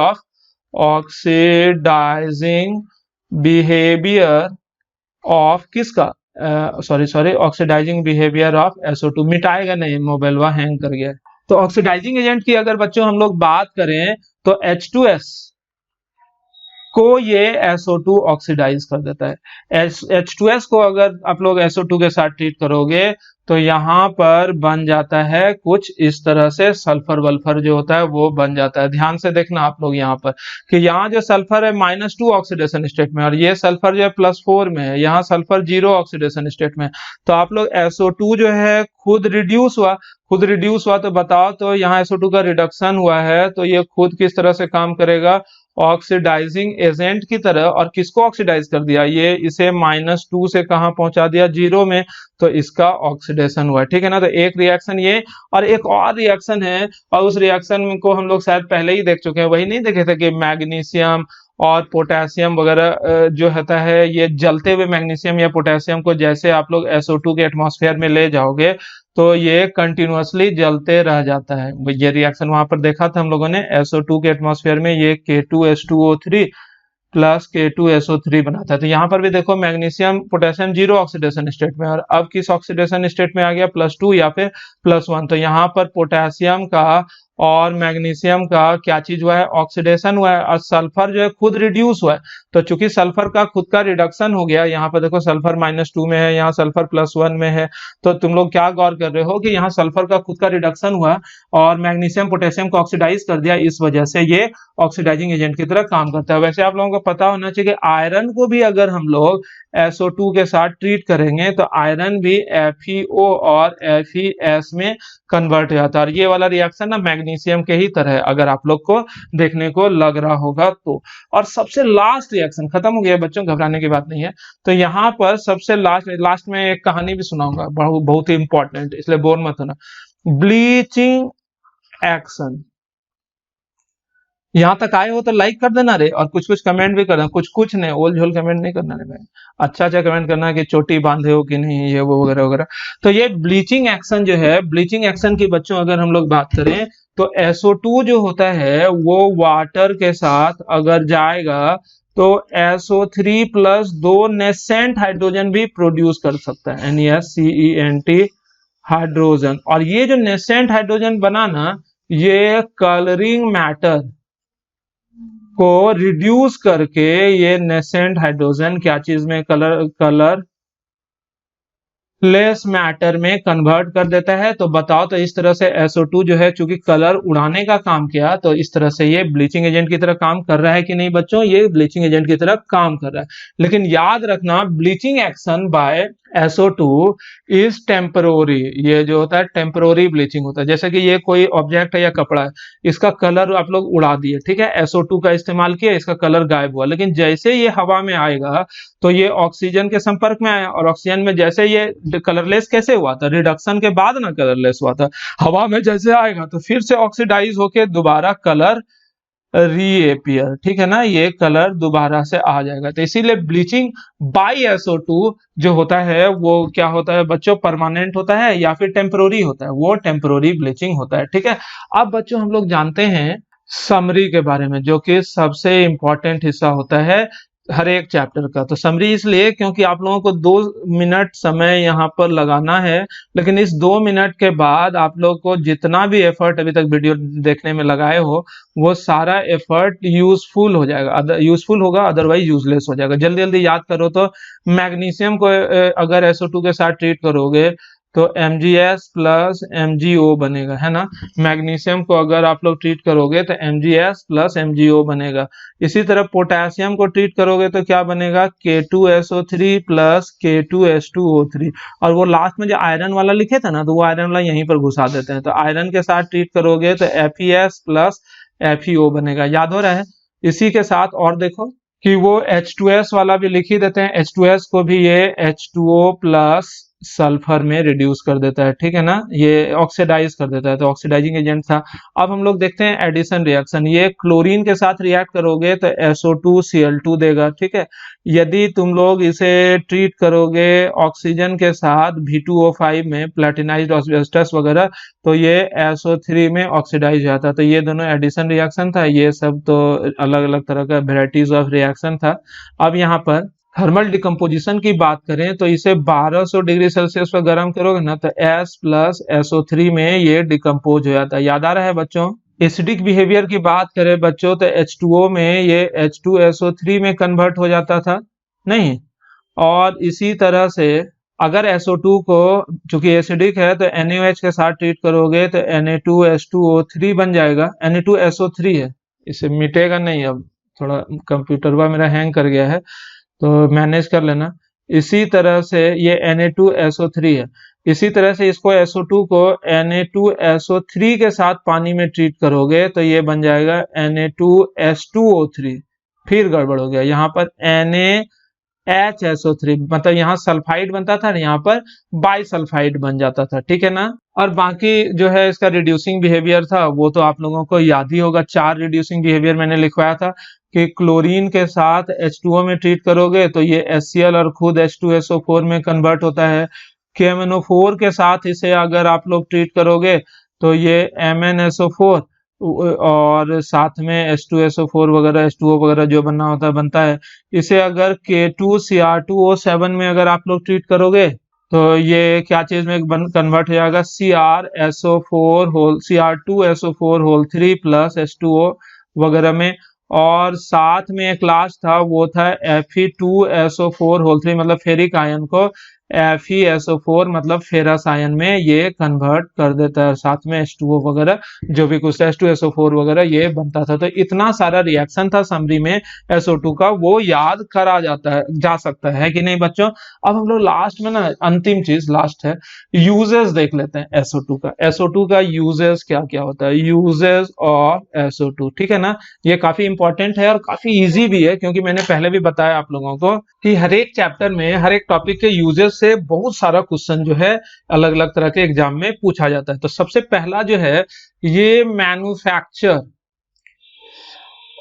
ऑफ किसका, ऑक्सीडाइजिंग बिहेवियर ऑफ SO2। मिटाएगा नहीं, मोबाइल वह हैंग कर गया है। तो ऑक्सीडाइजिंग एजेंट की अगर बच्चों हम लोग बात करें तो H2S को ये SO2 ऑक्सीडाइज कर देता है। H2S को अगर आप लोग SO2 के साथ ट्रीट करोगे तो यहाँ पर बन जाता है कुछ इस तरह से, सल्फर वल्फर जो होता है वो बन जाता है। ध्यान से देखना आप लोग यहाँ पर कि यहाँ जो सल्फर है -2 ऑक्सीडेशन स्टेट में, और ये सल्फर जो है +4 में है, यहाँ सल्फर 0 ऑक्सीडेशन स्टेट में। तो आप लोग SO2 जो है खुद रिड्यूस हुआ तो बताओ, तो यहाँ SO2 का रिडक्शन हुआ है, तो ये खुद किस तरह से काम करेगा, ऑक्सीडाइजिंग एजेंट की तरह। और किसको ऑक्सीडाइज कर दिया, ये इसे -2 से कहां पहुंचा दिया, 0 में, तो इसका ऑक्सीडेशन हुआ, ठीक है ना। तो एक रिएक्शन ये, और एक और रिएक्शन है, और उस रिएक्शन को हम लोग शायद पहले ही देख चुके हैं, वही नहीं देखे थे कि मैग्नीशियम और पोटेशियम वगैरह जो होता है, ये जलते हुए मैग्नीशियम या पोटेशियम को जैसे आप लोग SO2 के एटमॉस्फेयर में ले जाओगे तो ये कंटिन्यूअसली जलते रह जाता है। ये रिएक्शन वहां पर देखा था हम लोगों ने, SO2 के एटमॉस्फेयर में ये K2H2O3 प्लस K2SO3 बनाता है। तो यहाँ पर भी देखो मैग्नीशियम पोटेशियम 0 ऑक्सीडेशन स्टेट में, और अब किस ऑक्सीडेशन स्टेट में आ गया, +2 या फिर +1। तो यहाँ पर पोटेशियम का और मैग्नीशियम का क्या चीज हुआ है, ऑक्सीडेशन हुआ है, और सल्फर जो है खुद रिड्यूस हुआ है। तो चूंकि सल्फर का खुद का रिडक्शन हो गया, यहाँ पर देखो सल्फर -2 में है, यहाँ सल्फर +1 में है, तो तुम लोग क्या गौर कर रहे हो कि यहाँ सल्फर का खुद का रिडक्शन हुआ और मैग्नीशियम पोटेशियम को ऑक्सीडाइज कर दिया, इस वजह से ये ऑक्सीडाइजिंग एजेंट की तरह काम करता है। वैसे आप लोगों को पता होना चाहिए कि आयरन को भी अगर हम लोग SO2 के साथ ट्रीट करेंगे तो आयरन भी FeO और FeS में कन्वर्ट हो जाता है, और ये वाला रिएक्शन ना मैग्नीशियम के ही तरह है, अगर आप लोग को देखने को लग रहा होगा तो। और सबसे लास्ट रिएक्शन, खत्म हो गया बच्चों, घबराने की बात नहीं है। तो यहाँ पर सबसे लास्ट में एक कहानी भी सुनाऊंगा, बहुत ही इंपॉर्टेंट, इसलिए बोर मत होना। Bleaching action. यहाँ तक आए हो तो लाइक कर देना रे, और कुछ कमेंट भी करना, कुछ नहीं, ओल झोल कमेंट नहीं करना रे भाई, अच्छा कमेंट करना कि चोटी बांधे हो कि नहीं, ये वो वगैरह वगैरह। तो ये ब्लीचिंग एक्शन जो है, ब्लीचिंग एक्शन की बच्चों अगर हम लोग बात करें तो SO2 जो होता है वो वाटर के साथ अगर जाएगा तो SO3 प्लस 2 नेसेंट हाइड्रोजन भी प्रोड्यूस कर सकता है, NaCENT हाइड्रोजन। और ये जो नेसेंट हाइड्रोजन बना ना, ये कलरिंग मैटर को रिड्यूस करके ये नेसेंट हाइड्रोजन क्या चीज में, कलर लेस मैटर में कन्वर्ट कर देता है। तो बताओ, तो इस तरह से SO2 जो है चूंकि कलर उड़ाने का काम किया, तो इस तरह से ये ब्लीचिंग एजेंट की तरह काम कर रहा है कि नहीं बच्चों, ये ब्लीचिंग एजेंट की तरह काम कर रहा है। लेकिन याद रखना, bleaching action by SO2 is temporary, ये जो होता है टेम्परोरी ब्लीचिंग होता है। जैसे कि ये कोई ऑब्जेक्ट है या कपड़ा है, इसका कलर आप लोग उड़ा दिए, ठीक है, SO2 का इस्तेमाल किया, इसका कलर गायब हुआ, लेकिन जैसे ये हवा में आएगा तो ये ऑक्सीजन के संपर्क में आया, और ऑक्सीजन में जैसे ये कलरलेस कैसे हुआ था, रिडक्शन के बाद ना कलरलेस हुआ था, हवा में जैसे आएगा तो फिर से ऑक्सीडाइज होके दोबारा कलर रीएपियर, ठीक है ना, ये कलर दोबारा से आ जाएगा। तो इसीलिए ब्लीचिंग बाय SO2 जो होता है वो क्या होता है बच्चों, परमानेंट होता है या फिर टेम्परोरी होता है, वो टेम्परोरी ब्लीचिंग होता है, ठीक है। अब बच्चों हम लोग जानते हैं समरी के बारे में, जो कि सबसे इंपॉर्टेंट हिस्सा होता है हर एक चैप्टर का। तो समरी इसलिए क्योंकि आप लोगों को 2 मिनट समय यहाँ पर लगाना है, लेकिन इस 2 मिनट के बाद आप लोग को जितना भी एफर्ट अभी तक वीडियो देखने में लगाए हो वो सारा एफर्ट यूजफुल हो जाएगा, यूजफुल होगा, अदरवाइज यूजलेस हो जाएगा। जल्दी जल्दी याद करो तो मैग्नीशियम को अगर SO2 के साथ ट्रीट करोगे तो MgS प्लस MgO बनेगा, है ना। मैग्नीशियम को अगर आप लोग ट्रीट करोगे तो MgS प्लस MgO बनेगा। इसी तरह पोटेशियम को ट्रीट करोगे तो क्या बनेगा, K2SO3 प्लस K2H2O3। और वो लास्ट में जो आयरन वाला लिखे थे ना, तो वो आयरन वाला यहीं पर घुसा देते हैं। तो आयरन के साथ ट्रीट करोगे तो FeS प्लस FeO बनेगा। याद हो रहा है। इसी के साथ और देखो कि वो H2S वाला भी लिख ही देते हैं, H2S को भी ये H2O प्लस सल्फर में रिड्यूस कर देता है, ठीक है ना, ये ऑक्सीडाइज कर देता है, तो ऑक्सीडाइजिंग एजेंट था। अब हम लोग देखते हैं एडिशन रिएक्शन। ये क्लोरीन के साथ रिएक्ट करोगे तो SO2Cl2 देगा, ठीक है। यदि तुम लोग इसे ट्रीट करोगे ऑक्सीजन के साथ V2O5 में, प्लेटिनाइज्ड एस्बेस्टस वगैरह, तो ये SO3 में ऑक्सीडाइज जाता है। तो ये दोनों एडिशन रिएक्शन था, ये सब तो अलग अलग तरह का वेराइटीज ऑफ रिएक्शन था। अब यहाँ पर थर्मल डिकम्पोजिशन की बात करें तो इसे 1200 डिग्री सेल्सियस पर गर्म करोगे ना तो S प्लस SO3 में ये डिकम्पोज हो जाता है। याद आ रहा है बच्चों। एसिडिक बिहेवियर की बात करें बच्चों तो H2O में ये H2SO3 में कन्वर्ट हो जाता था, नहीं। और इसी तरह से अगर SO2 को, चूंकि एसिडिक है, तो NaOH के साथ ट्रीट करोगे तो Na2H2O3 बन जाएगा। Na2SO3 है, इसे मिटेगा नहीं। अब थोड़ा कंप्यूटर पर मेरा हैंग कर गया है तो मैनेज कर लेना। इसी तरह से ये Na2SO3 है। इसी तरह से इसको SO2 को Na2SO3 के साथ पानी में ट्रीट करोगे तो ये बन जाएगा Na2H2O3। फिर गड़बड़ हो गया, यहाँ पर NaHSO3, मतलब यहाँ सल्फाइड बनता था, यहाँ पर बाइसल्फाइड बन जाता था, ठीक है ना। और बाकी जो है इसका रिड्यूसिंग बिहेवियर था वो तो आप लोगों को याद ही होगा। 4 रिड्यूसिंग बिहेवियर मैंने लिखवाया था कि क्लोरीन के साथ H2O में ट्रीट करोगे तो ये HCl और खुद H2SO4 में कन्वर्ट होता है। KMnO4 के साथ इसे अगर आप लोग ट्रीट करोगे तो ये MnSO4 और साथ में H2SO4 वगैरह, H2O वगैरह जो बनना होता है बनता है। इसे अगर K2Cr2O7 में अगर आप लोग ट्रीट करोगे तो ये क्या चीज में कन्वर्ट हो जाएगा, Cr2SO4 प्लस H2O वगैरह में। और साथ में एक लास्ट था वो था Fe2SO4 मतलब फेरिक आयन को FeSO4 मतलब फेरस आयन में ये कन्वर्ट कर देता है। साथ में H2O वगैरह जो भी कुछ H2SO4 वगैरह ये बनता था। तो इतना सारा रिएक्शन था समरी में SO2 का, वो याद करा जा सकता है कि नहीं बच्चों। अब हम लोग लास्ट में ना, अंतिम चीज लास्ट है, यूजेस देख लेते हैं SO2 का। SO2 का यूजेस क्या क्या होता है, यूजेस ऑफ SO2, ठीक है ना। ये काफी इंपॉर्टेंट है और काफी इजी भी है, क्योंकि मैंने पहले भी बताया आप लोगों को कि हर एक चैप्टर में हर एक टॉपिक के यूजेस से बहुत सारा क्वेश्चन जो है अलग अलग तरह के एग्जाम में पूछा जाता है। तो सबसे पहला जो है ये मैन्युफैक्चर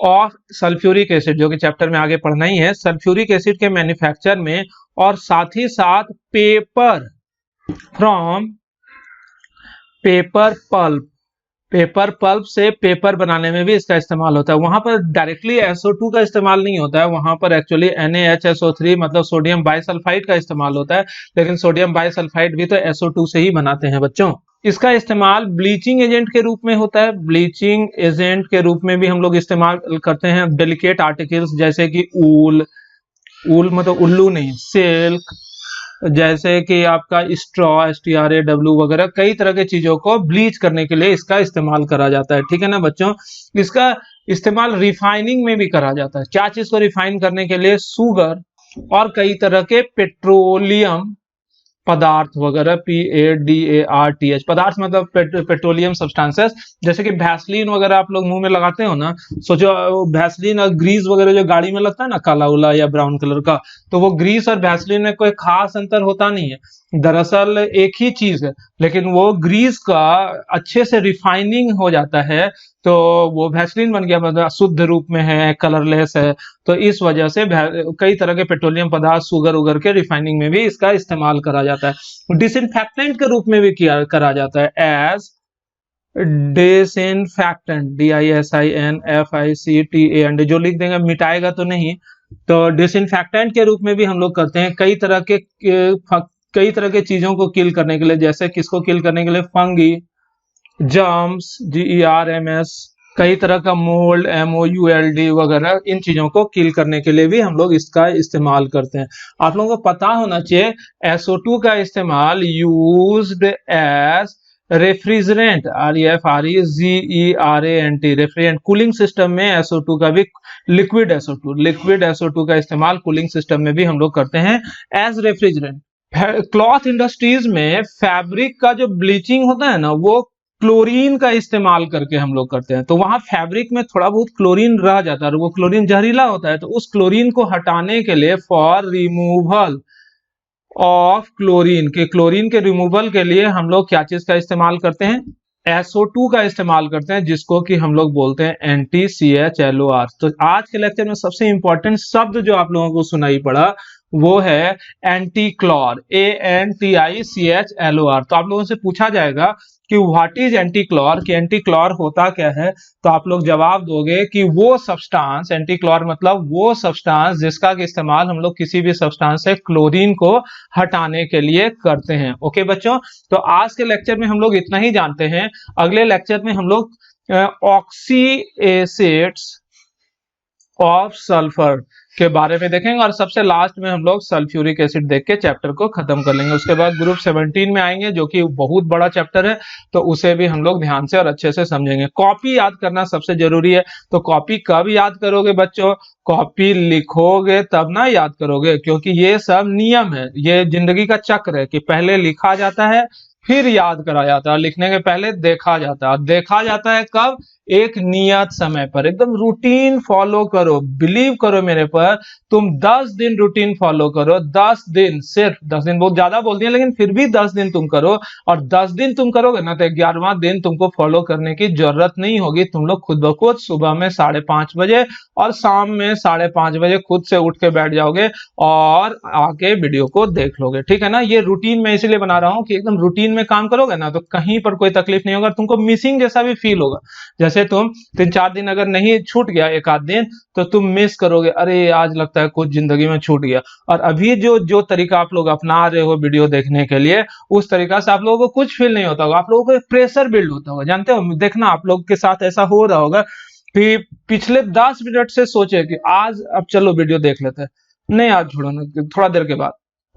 ऑफ सल्फ्यूरिक एसिड, जो कि चैप्टर में आगे पढ़ना ही है, सल्फ्यूरिक एसिड के मैन्युफैक्चर में, और साथ ही साथ paper from paper pulp, paper pulp से पेपर बनाने में भी इसका इस्तेमाल होता है। वहां पर डायरेक्टली SO2 का इस्तेमाल नहीं होता है, वहां पर एक्चुअली NaHSO3 मतलब सोडियम बाइसल्फाइड का इस्तेमाल होता है। लेकिन सोडियम बाइसल्फाइड भी तो SO2 से ही बनाते हैं बच्चों। इसका इस्तेमाल ब्लीचिंग एजेंट के रूप में होता है। ब्लीचिंग एजेंट के रूप में भी हम लोग इस्तेमाल करते हैं डेलिकेट आर्टिकल्स जैसे कि ऊल मतलब उल्लू नहीं, सिल्क, जैसे कि आपका स्ट्रॉ STRAW वगैरह, कई तरह के चीजों को ब्लीच करने के लिए इसका इस्तेमाल करा जाता है, ठीक है ना बच्चों। इसका इस्तेमाल रिफाइनिंग में भी करा जाता है। क्या चीज को रिफाइन करने के लिए, शुगर और कई तरह के पेट्रोलियम पदार्थ वगैरह, PADARTH, पदार्थ मतलब पेट्रोलियम सब्सटेंसेस, जैसे कि भैसलीन वगैरह आप लोग मुंह में लगाते हो ना, सोचो भैसलीन और ग्रीस वगैरह जो गाड़ी में लगता है ना, काला उला या ब्राउन कलर का, तो वो ग्रीस और भैसलीन में कोई खास अंतर होता नहीं है। दरअसल एक ही चीज है, लेकिन वो ग्रीस का अच्छे से रिफाइनिंग हो जाता है तो वो वैसलीन बन गया, मतलब शुद्ध रूप में है, कलरलेस है। तो इस वजह से कई तरह के पेट्रोलियम पदार्थ शुगर उगर के रिफाइनिंग में भी इसका इस्तेमाल करा जाता है। डिसइंफेक्टेंट के रूप में भी किया करा जाता है एज डिसइंफेक्टेंट, DISINFICTANT, जो लिख देंगे मिटाएगा तो नहीं। तो डिसइंफेक्टेंट के रूप में भी हम लोग करते हैं कई तरह के चीजों को किल करने के लिए। जैसे किसको किल करने के लिए? फंगी, जर्म्स, GERMS, कई तरह का मोल्ड, MOULD वगैरह, इन चीजों को किल करने के लिए भी हम लोग इसका इस्तेमाल करते हैं। आप लोगों को पता होना चाहिए SO2 का इस्तेमाल used as refrigerant, REFREGERANT, refrigerant. Cooling system में SO2 का भी, लिक्विड SO2 का इस्तेमाल कूलिंग सिस्टम में भी हम लोग करते हैं एज रेफ्रिजरेंट। क्लॉथ इंडस्ट्रीज में फैब्रिक का जो ब्लीचिंग होता है ना, वो क्लोरीन का इस्तेमाल करके हम लोग करते हैं। तो वहां फैब्रिक में थोड़ा बहुत क्लोरीन रह जाता है और वो क्लोरीन जहरीला होता है, तो उस क्लोरीन को हटाने के लिए, फॉर रिमूवल ऑफ क्लोरीन के रिमूवल के लिए हम लोग क्या चीज का इस्तेमाल करते हैं? SO2 का इस्तेमाल करते हैं, जिसको कि हम लोग बोलते हैं NTCHLOR। तो आज के लेक्चर में सबसे इंपॉर्टेंट शब्द जो आप लोगों को सुनाई पड़ा वो है एंटीक्लॉर, ANTICHLOR। तो आप लोगों से पूछा जाएगा कि व्हाट इज एंटीक्लॉर, कि एंटीक्लॉर होता क्या है, तो आप लोग जवाब दोगे कि वो सब्सटेंस, एंटीक्लॉर मतलब वो सब्सटेंस जिसका इस्तेमाल हम लोग किसी भी सब्सटेंस से क्लोरीन को हटाने के लिए करते हैं। ओके बच्चों, तो आज के लेक्चर में हम लोग इतना ही जानते हैं। अगले लेक्चर में हम लोग ऑक्सी एसिड्स ऑफ सल्फर के बारे में देखेंगे और सबसे लास्ट में हम लोग सल्फ्यूरिक एसिड देख के चैप्टर को खत्म कर लेंगे। उसके बाद ग्रुप 17 में आएंगे, जो कि बहुत बड़ा चैप्टर है, तो उसे भी हम लोग ध्यान से और अच्छे से समझेंगे। कॉपी याद करना सबसे जरूरी है। तो कॉपी कब याद करोगे बच्चों? कॉपी लिखोगे तब ना याद करोगे, क्योंकि ये सब नियम है, ये जिंदगी का चक्र है कि पहले लिखा जाता है, फिर याद करा जाता है। लिखने के पहले देखा जाता है। देखा जाता है कब? एक नियत समय पर। एकदम रूटीन फॉलो करो, बिलीव करो मेरे पर। तुम 10 दिन रूटीन फॉलो करो, 10 दिन, सिर्फ 10 दिन, बहुत ज्यादा बोल दिया, लेकिन फिर भी 10 दिन तुम करो। और 10 दिन तुम करोगे ना, तो 11वां दिन तुमको फॉलो करने की जरूरत नहीं होगी। तुम लोग खुद ब खुद सुबह में 5:30 बजे और शाम में 5:30 बजे खुद से उठ के बैठ जाओगे और आके वीडियो को देख लोगे। ठीक है ना? ये रूटीन मैं इसलिए बना रहा हूँ कि एकदम रूटीन में काम करोगे ना, तो कहीं पर कोई तकलीफ नहीं होगा। तुमको मिसिंग जैसा भी फील होगा। जैसे तुम 3-4 दिन अगर नहीं छूट गया, एक आध दिन, तो तुम मिस करोगे, अरे आज लगता है कुछ जिंदगी में छूट गया। और अभी जो तरीका आप लोग अपना रहे हो वीडियो देखने के लिए, उस तरीका से आप लोगों को कुछ फील नहीं होता होगा। आप लोगों को एक प्रेशर बिल्ड होता होगा, जानते हो? देखना आप लोग के साथ ऐसा हो रहा होगा कि पिछले 10 मिनट से सोचे कि आज अब चलो वीडियो देख लेते हैं, नहीं आज छोड़ो ना, थोड़ा देर के बाद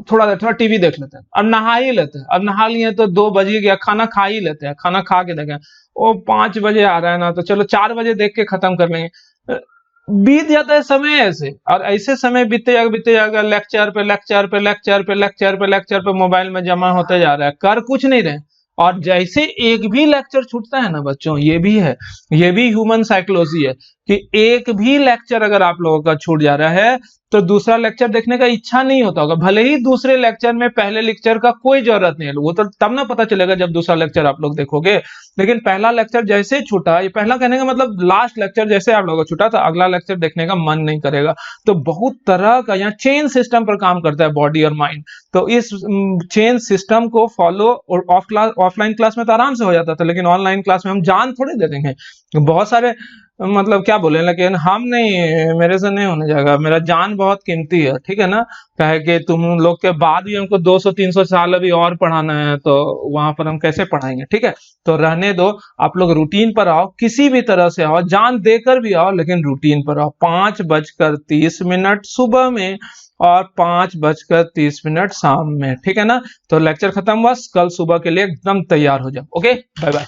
थोड़ा टीवी देख लेते हैं, अब नहा ही लेते हैं, अब नहा लिए तो 2 बज गया, खाना खा ही लेते हैं, खाना खा के देखें वो 5 बजे आ रहा है ना, तो चलो 4 बजे देख के खत्म कर लेंगे। बीत जाता है समय ऐसे, और ऐसे समय बीते जाएगा, लेक्चर पे मोबाइल में जमा होते जा रहा है, कर कुछ नहीं रहे। और जैसे एक भी लेक्चर छूटता है ना बच्चों, ये भी है, ये भी ह्यूमन साइकोलॉजी है कि एक भी लेक्चर अगर आप लोगों का छूट जा रहा है तो दूसरा लेक्चर देखने का इच्छा नहीं होता होगा। भले ही दूसरे लेक्चर में पहले लेक्चर का कोई जरूरत नहीं है, वो तो तब ना पता चलेगा जब दूसरा लेक्चर आप लोग देखोगे। लेकिन पहला लेक्चर जैसे छूटा, ये पहला कहने का मतलब लास्ट लेक्चर जैसे आप लोगों को छूटा, तो अगला लेक्चर देखने का मन नहीं करेगा। तो बहुत तरह का यहाँ चेन सिस्टम पर काम करता है बॉडी और माइंड। तो इस चेन सिस्टम को फॉलो और ऑफलाइन क्लास में तो आराम से हो जाता था, लेकिन ऑनलाइन क्लास में हम जान थोड़े दे देंगे। बहुत सारे मतलब क्या बोले, लेकिन हम नहीं, मेरे से नहीं होने जाएगा, मेरा जान बहुत कीमती है। ठीक है ना? कहे कि तुम लोग के बाद भी हमको 200-300 साल अभी और पढ़ाना है, तो वहां पर हम कैसे पढ़ाएंगे? ठीक है, तो रहने दो। आप लोग रूटीन पर आओ, किसी भी तरह से आओ, जान देकर भी आओ, लेकिन रूटीन पर आओ। 5:30 सुबह में और 5:30 शाम में। ठीक है ना? तो लेक्चर खत्म हुआ, कल सुबह के लिए एकदम तैयार हो जाओ। Okay, bye bye.